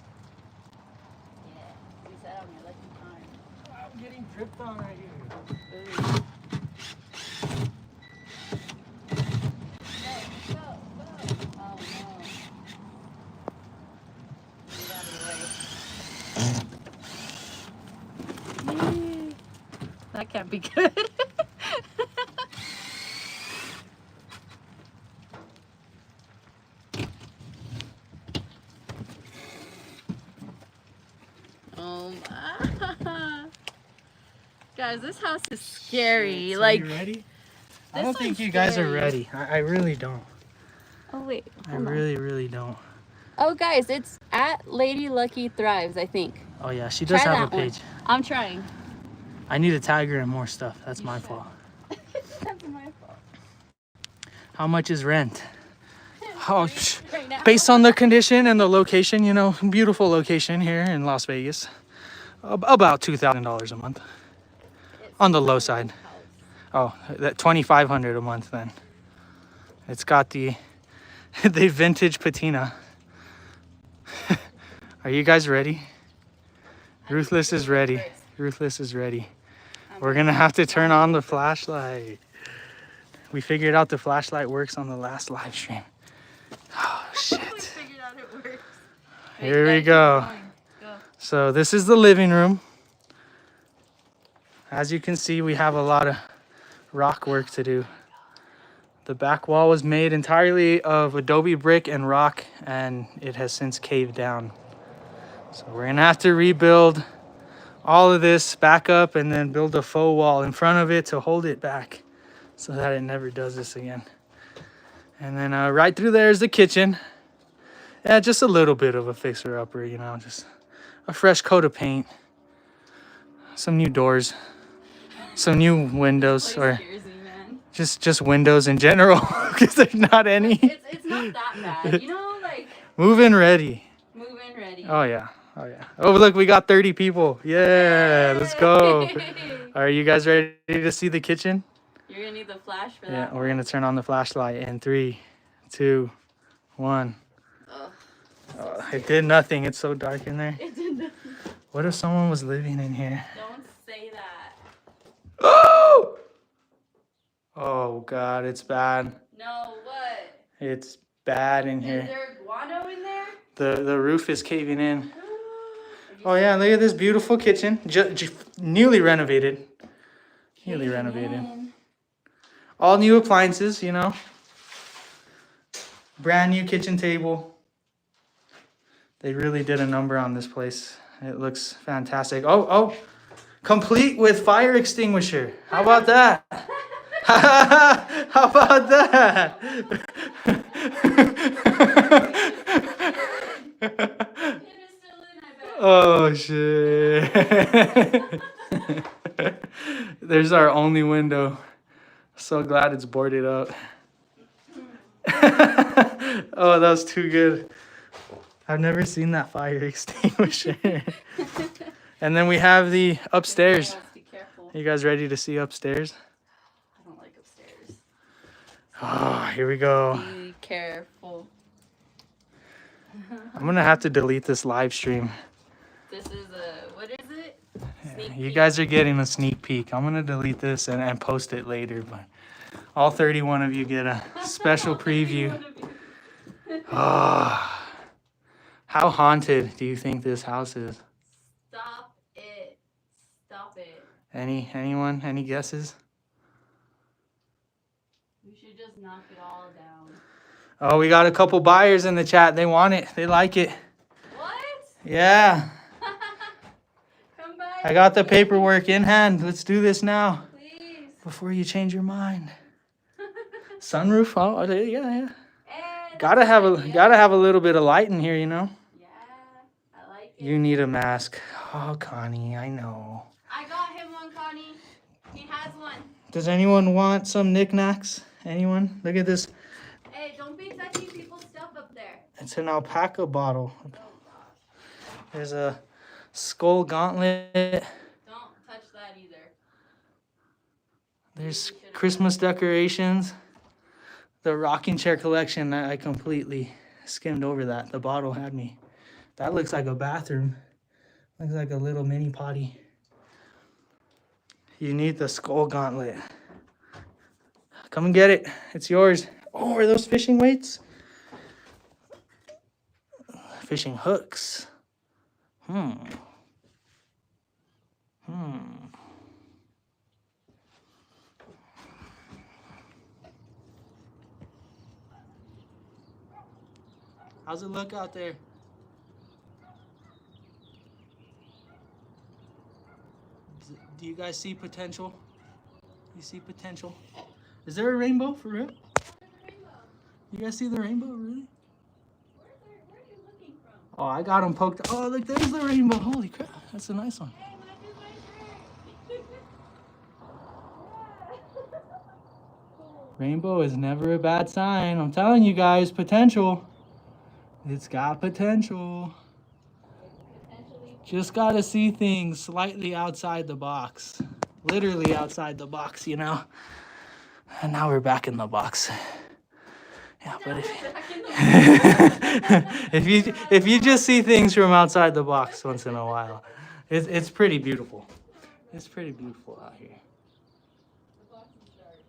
Speaker 2: Yeah, you said on your lucky charm.
Speaker 1: I'm getting dripped on right here.
Speaker 2: Ooh. Go, go, go. Oh no. Get out of the way. That can't be good. Guys, this house is scary.
Speaker 1: So
Speaker 2: like,
Speaker 1: you ready? I don't think you guys are ready. I really don't.
Speaker 2: Oh wait,
Speaker 1: I really don't.
Speaker 2: Oh guys, it's at Lady Lucky Thrives, I think.
Speaker 1: Oh yeah, she does have a page.
Speaker 2: I'm trying.
Speaker 1: I need to tag her in more stuff. That's my fault.
Speaker 2: That's my fault.
Speaker 1: How much is rent? Oh,
Speaker 2: Right now.
Speaker 1: based on the condition and the location, you know, beautiful location here in Las Vegas. About $2,000 a month. On the low side. Oh, that $2,500 a month then. It's got the the vintage patina. Are you guys ready? Ruthless is ready. Ruthless is ready. We're gonna have to turn on the flashlight. We figured out the flashlight works on the last live stream. Oh shit.
Speaker 2: We figured out it works.
Speaker 1: Here we go. So this is the living room. As you can see, we have a lot of rock work to do. The back wall was made entirely of adobe brick and rock, and it has since caved down. So we're gonna have to rebuild all of this back up and then build a faux wall in front of it to hold it back so that it never does this again. And then right through there is the kitchen. Yeah, just a little bit of a fixer-upper, you know, just a fresh coat of paint, some new doors, some new windows, or just windows in general, because there's not any.
Speaker 2: It's not that bad, you know, like.
Speaker 1: Move-in ready.
Speaker 2: Move-in ready.
Speaker 1: Oh yeah, oh yeah. Oh look, we got 30 people. Yeah, let's go. Are you guys ready to see the kitchen?
Speaker 2: You're gonna need the flash for that.
Speaker 1: Yeah, we're gonna turn on the flashlight in 3, 2, 1. Oh, it did nothing. It's so dark in there.
Speaker 2: It did nothing.
Speaker 1: What if someone was living in here?
Speaker 2: Don't say that.
Speaker 1: Oh! Oh God, it's bad.
Speaker 2: No, what?
Speaker 1: It's bad in here.
Speaker 2: Is there guano in there?
Speaker 1: The roof is caving in. Oh yeah, look at this beautiful kitchen. Newly renovated. Newly renovated. All new appliances, you know. Brand new kitchen table. They really did a number on this place. It looks fantastic. Oh, complete with fire extinguisher. How about that? How about that? Oh shit. There's our only window. So glad it's boarded up. Oh, that was too good. I've never seen that fire extinguisher. And then we have the upstairs.
Speaker 2: Be careful.
Speaker 1: You guys ready to see upstairs?
Speaker 2: I don't like upstairs.
Speaker 1: Oh, here we go.
Speaker 2: Be careful.
Speaker 1: I'm gonna have to delete this live stream.
Speaker 2: This is a, what is it? Sneak
Speaker 1: You
Speaker 2: peek.
Speaker 1: guys are getting a sneak peek. I'm gonna delete this and post it later, but all 31 of you get a special preview. Oh, how haunted do you think this house is?
Speaker 2: Stop it. Stop it.
Speaker 1: Anyone? Any guesses?
Speaker 2: We should just knock it all down.
Speaker 1: Oh, we got a couple buyers in the chat. They want it. They like it.
Speaker 2: What?
Speaker 1: Yeah.
Speaker 2: Come by.
Speaker 1: I got the paperwork in hand. Let's do this now.
Speaker 2: Please.
Speaker 1: Before you change your mind. Sunroof? Oh, yeah.
Speaker 2: Hey,
Speaker 1: Gotta have a little bit of light in here, you know.
Speaker 2: Yeah, I like it.
Speaker 1: You need a mask. Oh, Connie, I know.
Speaker 2: I got him one, Connie. He has one.
Speaker 1: Does anyone want some knickknacks? Anyone? Look at this.
Speaker 2: Hey, don't be touching people's stuff up there.
Speaker 1: It's an alpaca bottle.
Speaker 2: Oh, gosh.
Speaker 1: There's a skull gauntlet.
Speaker 2: Don't touch that either.
Speaker 1: There's Christmas decorations. The rocking chair collection, I completely skimmed over that. The bottle had me. That looks like a bathroom. Looks like a little mini potty. You need the skull gauntlet. Come and get it. It's yours. Oh, are those fishing weights? Fishing hooks. How's it look out there? Do you guys see potential? You see potential? Is there a rainbow for real? You guys see the rainbow, really?
Speaker 2: Where are you looking from?
Speaker 1: Oh, I got them poked. Oh, look, there's the rainbow. Holy crap, that's a nice one.
Speaker 2: Hey, matches my shirt.
Speaker 1: Rainbow is never a bad sign. I'm telling you guys, potential. It's got potential. Just gotta see things slightly outside the box. Literally outside the box, you know? And now we're back in the box. Yeah, but if you just see things from outside the box once in a while, it's pretty beautiful. It's pretty beautiful out here.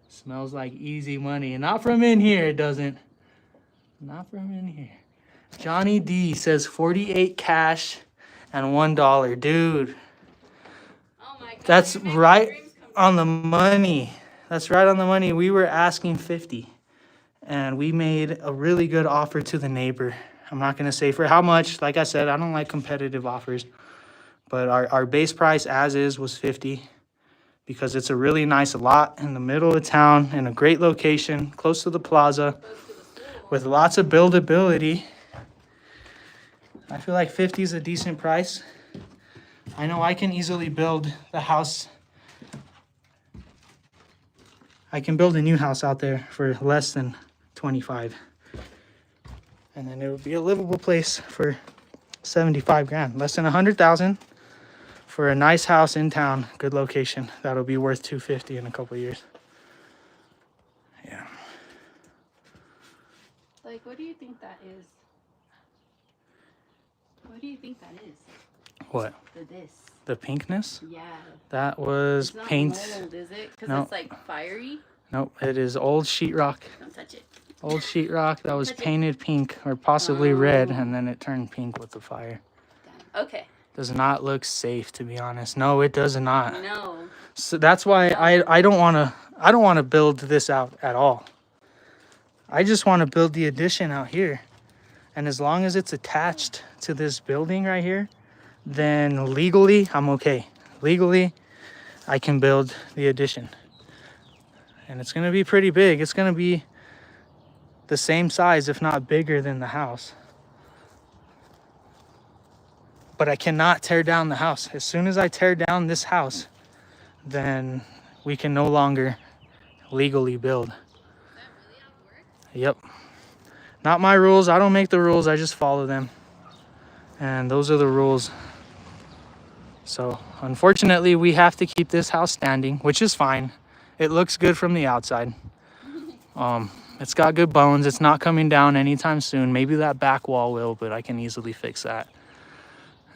Speaker 1: Smells like easy money. Not from in here, it doesn't. Not from in here. Johnny D says 48 cash and $1. Dude,
Speaker 2: Oh my God,
Speaker 1: that's
Speaker 2: you're making
Speaker 1: right
Speaker 2: dreams come
Speaker 1: on the money. That's right on the money. We were asking 50 and we made a really good offer to the neighbor. I'm not going to say for how much. Like I said, I don't like competitive offers, but our base price as is was 50 because it's a really nice lot in the middle of town in a great location, close to the plaza with lots of buildability. I feel like 50 is a decent price. I know I can easily build the house. I can build a new house out there for less than 25. And then it would be a livable place for 75 grand. Less than 100,000 for a nice house in town, good location. That'll be worth 250 in a couple of years. Yeah.
Speaker 2: Like, what do you think that is? What do you think that is?
Speaker 1: What?
Speaker 2: This.
Speaker 1: The pinkness?
Speaker 2: Yeah.
Speaker 1: That was
Speaker 2: It's not
Speaker 1: paint.
Speaker 2: mold, is it? Because
Speaker 1: No.
Speaker 2: it's like fiery.
Speaker 1: Nope, it is old sheetrock.
Speaker 2: Don't touch it.
Speaker 1: Old sheetrock that was
Speaker 2: Touch it.
Speaker 1: painted pink or possibly red,
Speaker 2: Oh.
Speaker 1: and then it turned pink with the fire.
Speaker 2: Damn. Okay.
Speaker 1: Does not look safe, to be honest. No, it does not.
Speaker 2: No.
Speaker 1: So that's why I don't want to build this out at all. I just want to build the addition out here. And as long as it's attached to this building right here, then legally I'm okay. Legally, I can build the addition. And it's going to be pretty big. It's going to be the same size, if not bigger than the house. But I cannot tear down the house. As soon as I tear down this house, then we can no longer legally build.
Speaker 2: Is that really how it works?
Speaker 1: Yep. Not my rules. I don't make the rules. I just follow them. And those are the rules. So, unfortunately, we have to keep this house standing, which is fine. It looks good from the outside. It's got good bones. It's not coming down anytime soon. Maybe that back wall will, but I can easily fix that.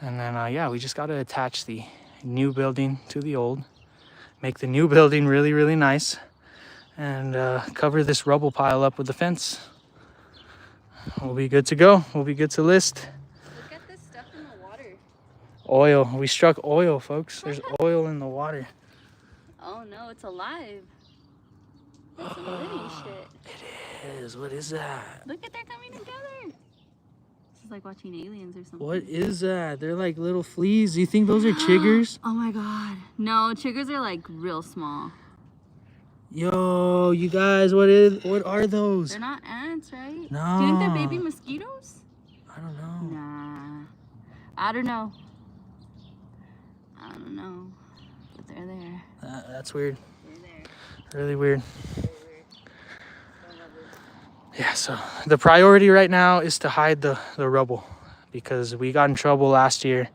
Speaker 1: And then, yeah, we just got to attach the new building to the old. Make the new building really, really nice. And cover this rubble pile up with the fence. We'll be good to go. We'll be good to list.
Speaker 2: Look at this stuff in the water.
Speaker 1: Oil. We struck oil, folks. There's oil in the water.
Speaker 2: Oh no, it's alive. That's some living shit.
Speaker 1: It is. What is that?
Speaker 2: Look at they're coming together. This is like watching aliens or something.
Speaker 1: What is that? They're like little fleas. Do you think those are chiggers?
Speaker 2: Oh my god. No, chiggers are like real small.
Speaker 1: Yo, you guys, what are those?
Speaker 2: They're not ants, right?
Speaker 1: No.
Speaker 2: Do you think they're baby mosquitoes?
Speaker 1: I don't know.
Speaker 2: Nah. I don't know. I don't know. But they're there.
Speaker 1: That's weird.
Speaker 2: They're there.
Speaker 1: Really weird.
Speaker 2: Very weird. Don't love it.
Speaker 1: Yeah, so the priority right now is to hide the rubble because we got in trouble last year.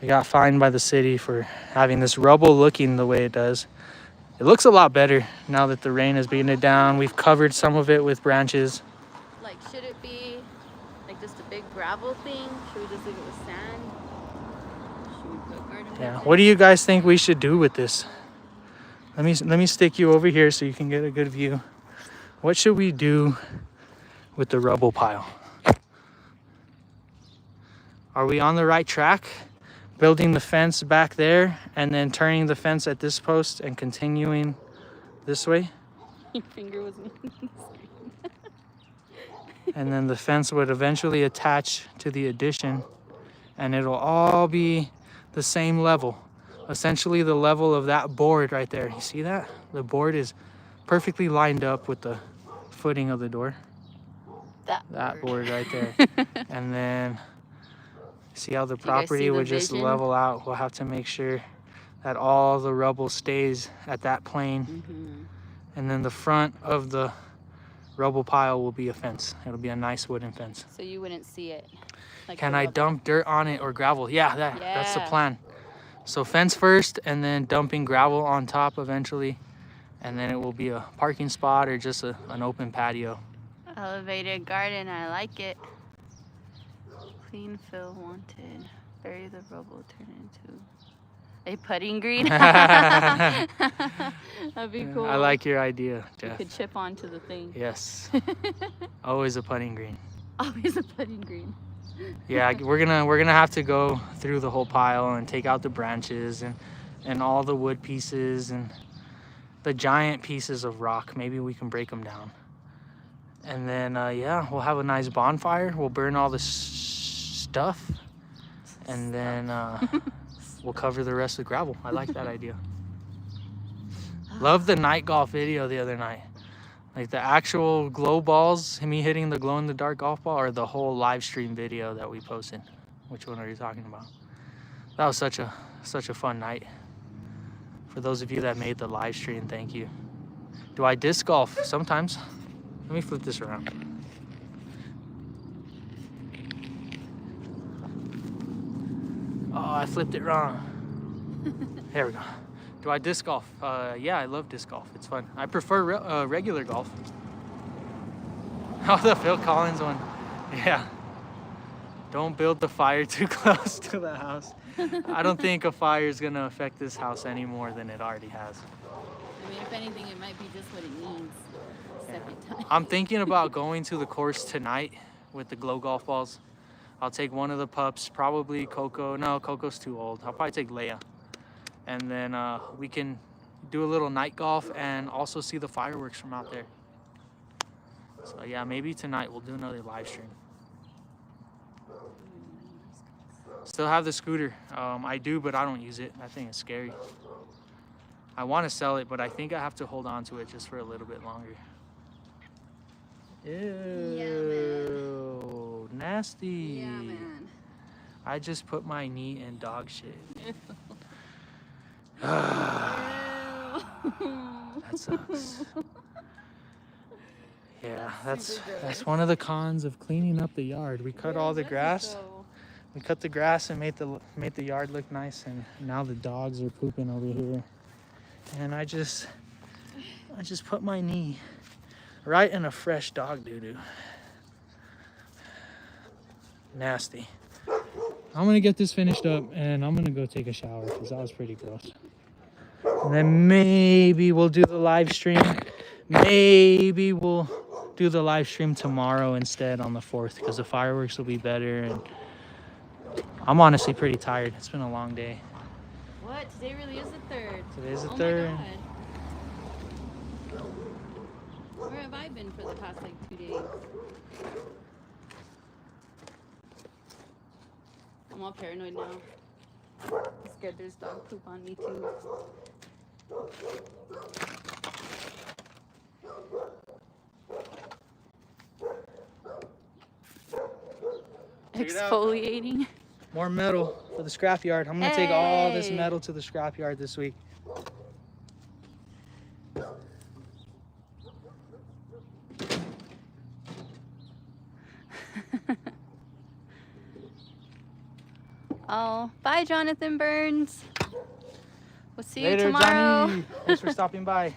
Speaker 1: We got fined by the city for having this rubble looking the way it does. It looks a lot better now that the rain has beaten it down. We've covered some of it with branches.
Speaker 2: Like, should it be like just a big gravel thing? Should we just leave it with sand? Should we put garden
Speaker 1: Yeah.
Speaker 2: beds
Speaker 1: What do
Speaker 2: in?
Speaker 1: you guys think we should do with this? Let me stick you over here so you can get a good view. What should we do with the rubble pile? Are we on the right track? Building the fence back there and then turning the fence at this post and continuing this way?
Speaker 2: Your finger was me.
Speaker 1: And then the fence would eventually attach to the addition and it'll all be the same level. Essentially the level of that board right there. You see that? The board is perfectly lined up with the footing of the door. That board right there. And then see how the
Speaker 2: Do you guys see
Speaker 1: property
Speaker 2: the
Speaker 1: would just
Speaker 2: vision?
Speaker 1: level out. We'll have to make sure that all the rubble stays at that plane.
Speaker 2: Mm-hmm.
Speaker 1: And then the front of the rubble pile will be a fence. It'll be a nice wooden fence.
Speaker 2: So you wouldn't see it. Like
Speaker 1: Can
Speaker 2: the
Speaker 1: I
Speaker 2: rubble.
Speaker 1: dump dirt on it or gravel? Yeah, that's the
Speaker 2: Yeah.
Speaker 1: plan. So fence first and then dumping gravel on top eventually. And then it will be a parking spot or just an open patio.
Speaker 2: Elevated garden, I like it. Clean fill wanted. Bury the rubble, turn it into a putting green. That'd be cool.
Speaker 1: I like your idea,
Speaker 2: You
Speaker 1: Jeff.
Speaker 2: could chip onto the thing.
Speaker 1: Yes. Always a putting green.
Speaker 2: Always a putting green.
Speaker 1: Yeah, we're gonna have to go through the whole pile and take out the branches and all the wood pieces and the giant pieces of rock. Maybe we can break them down. And then yeah, we'll have a nice bonfire. We'll burn all the stuff, and then we'll cover the rest with gravel. I like that idea. Love the night golf video the other night. Like the actual glow balls, me hitting the glow in the dark golf ball, or the whole live stream video that we posted. Which one are you talking about? That was such a fun night. For those of you that made the live stream, thank you. Do I disc golf? Sometimes. Let me flip this around. Oh, I flipped it wrong. There we go. Do I disc golf? Yeah, I love disc golf. It's fun. I prefer regular golf. Oh, the Phil Collins one. Yeah. Don't build the fire too close to the house. I don't think a fire is going to affect this house any more than it already has.
Speaker 2: I mean, if anything, it might be just what it needs. Second time.
Speaker 1: I'm thinking about going to the course tonight with the glow golf balls. I'll take one of the pups, probably Coco. No, Coco's too old. I'll probably take Leia. And then we can do a little night golf and also see the fireworks from out there. So yeah, maybe tonight we'll do another live stream. Still have the scooter. I do, but I don't use it. That thing is scary. I want to sell it, but I think I have to hold on to it just for a little bit longer. Ew, nasty.
Speaker 2: Yeah, man.
Speaker 1: I just put my knee in dog shit.
Speaker 2: Ew.
Speaker 1: That sucks. Yeah,
Speaker 2: That's super gross.
Speaker 1: that's one of the cons of cleaning up the yard. We cut all the grass. We cut the grass and made the yard look nice, and now the dogs are pooping over here. And I just put my knee right in a fresh dog doo-doo. Nasty. I'm gonna get this finished up and I'm gonna go take a shower because that was pretty gross. And then maybe we'll do the live stream. Maybe we'll do the live stream tomorrow instead on the 4th because the fireworks will be better. And I'm honestly pretty tired. It's been a long day.
Speaker 2: What? Today really is the 3rd.
Speaker 1: Today's the
Speaker 2: Oh
Speaker 1: 3rd.
Speaker 2: my God. Where have I been for the past like 2 days? I'm all paranoid now. I'm scared there's dog poop on me too.
Speaker 1: Check it out.
Speaker 2: Exfoliating.
Speaker 1: More metal for the scrapyard. I'm gonna take all this metal to the scrapyard this week.
Speaker 2: Oh, bye, Jonathan Burns. We'll see
Speaker 1: Later,
Speaker 2: you tomorrow.
Speaker 1: Johnny. Thanks for stopping by.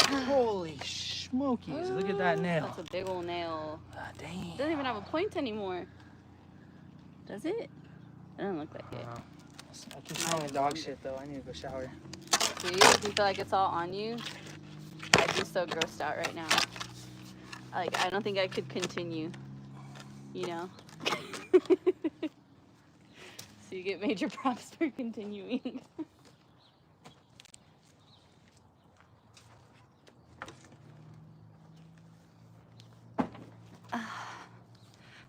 Speaker 1: Holy smokies! Look at that nail.
Speaker 2: That's a big old nail.
Speaker 1: Ah, dang.
Speaker 2: It doesn't even have a point anymore. Does it? It doesn't look like it.
Speaker 1: I keep smelling dog shit though. I need to go shower.
Speaker 2: Do you? Do you feel like it's all on you? I'd be so grossed out right now. Like, I don't think I could continue. You know? So you get major props for continuing.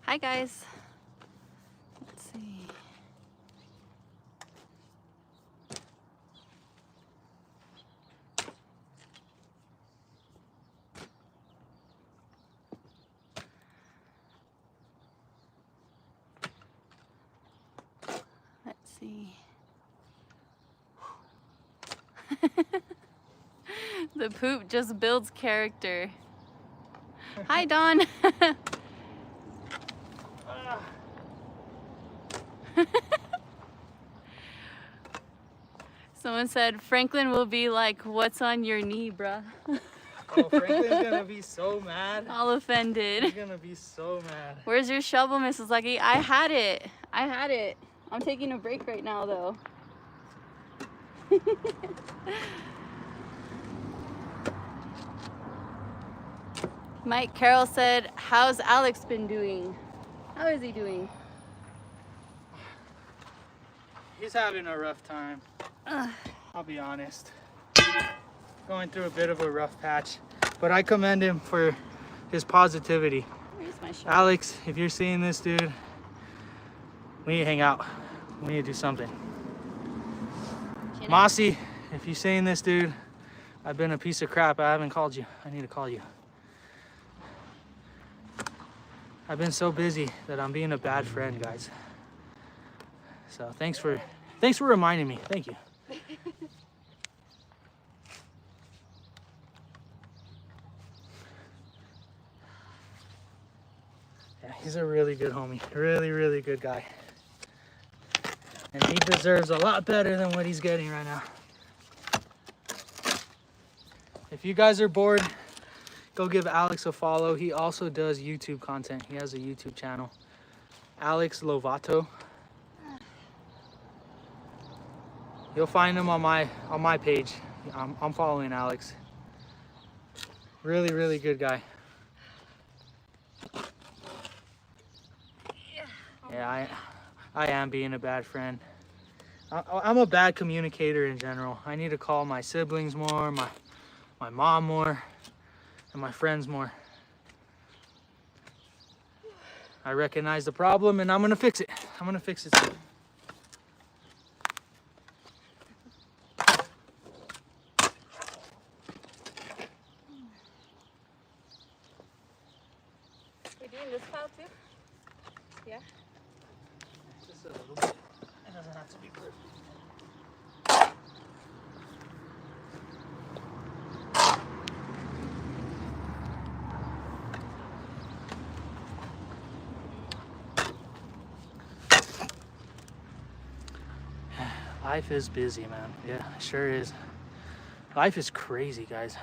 Speaker 2: Hi guys. Let's see. Let's see. The poop just builds character. Hi Dawn. Someone said Franklin will be like, "What's on your knee, bruh?"
Speaker 1: Oh, Franklin's gonna be so mad.
Speaker 2: All offended.
Speaker 1: He's gonna be so mad.
Speaker 2: Where's your shovel, Mrs. Lucky? I had it. I had it. I'm taking a break right now, though. Mike Carroll said, "How's Alex been doing?" How is he doing?
Speaker 1: He's having a rough time. I'll be honest. Going through a bit of a rough patch, but I commend him for his positivity.
Speaker 2: Where's my shovel?
Speaker 1: Alex, if you're seeing this, dude, we need to hang out. We need to do something. Mossy, if you're seeing this, dude, I've been a piece of crap. I haven't called you. I need to call you. I've been so busy that I'm being a bad friend, guys. So thanks for reminding me. Thank you. Yeah, he's a really good homie. Really, really good guy. And he deserves a lot better than what he's getting right now. If you guys are bored, go give Alex a follow. He also does YouTube content. He has a YouTube channel. Alex Lovato. You'll find him on my page. I'm following Alex. Really, really good guy. Yeah, I am being a bad friend. I'm a bad communicator in general. I need to call my siblings more, my mom more, and my friends more. I recognize the problem and I'm gonna fix it. I'm gonna fix it soon.
Speaker 2: You're doing this pile too? Yeah.
Speaker 1: Just a little bit. It doesn't have to be perfect. Life is busy, man. Yeah, it sure is. Life is crazy, guys.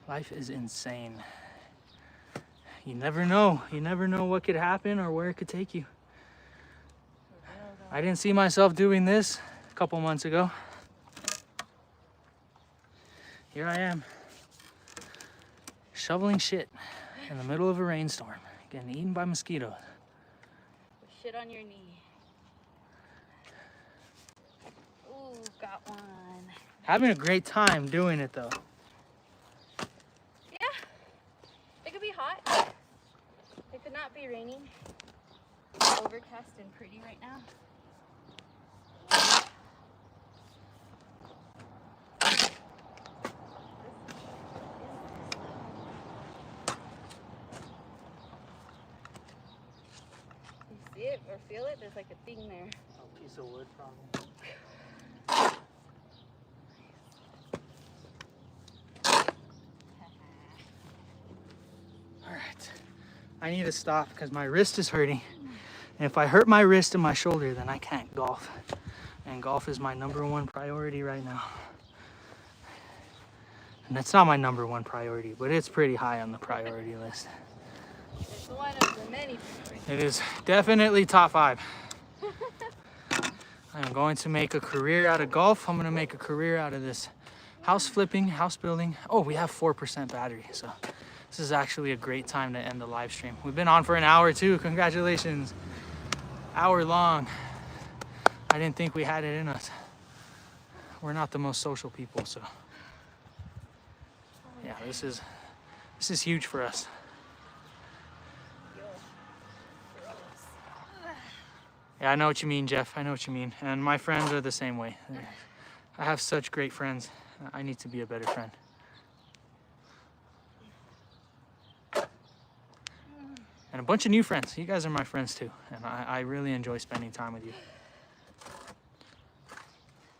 Speaker 1: Life is insane. You never know. You never know what could happen or where it could take you. I didn't see myself doing this a couple months ago. Here I am, shoveling shit in the middle of a rainstorm, getting eaten by mosquitoes.
Speaker 2: Shit on your knee. Ooh, got one.
Speaker 1: Having a great time doing it though.
Speaker 2: or feel it, there's like a thing there.
Speaker 1: A piece of wood, probably. All right, I need to stop because my wrist is hurting. And if I hurt my wrist and my shoulder, then I can't golf. And golf is my #1 priority right now. And it's not my #1 priority, but it's pretty high on the priority list.
Speaker 2: It's one of the many priorities.
Speaker 1: It is definitely top 5. I'm going to make a career out of golf. I'm going to make a career out of this house flipping, house building. Oh, we have 4% battery, so this is actually a great time to end the live stream. We've been on for an hour too. Congratulations. Hour long. I didn't think we had it in us. We're not the most social people, so yeah, this is huge for us. Yeah, I know what you mean, Jeff. I know what you mean. And my friends are the same way. I have such great friends. I need to be a better friend. And a bunch of new friends. You guys are my friends too. And I really enjoy spending time with you.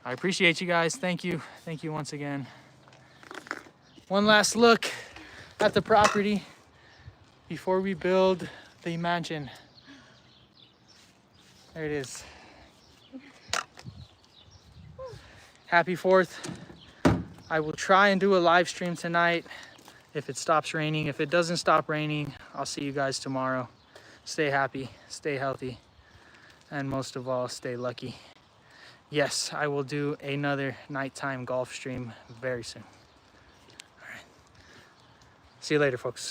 Speaker 1: I appreciate you guys. Thank you. Thank you once again. One last look at the property before we build the mansion. There it is. Happy 4th. I will try and do a live stream tonight if it stops raining. If it doesn't stop raining, I'll see you guys tomorrow. Stay happy, stay healthy, and most of all, stay lucky. Yes, I will do another nighttime golf stream very soon. All right. See you later, folks.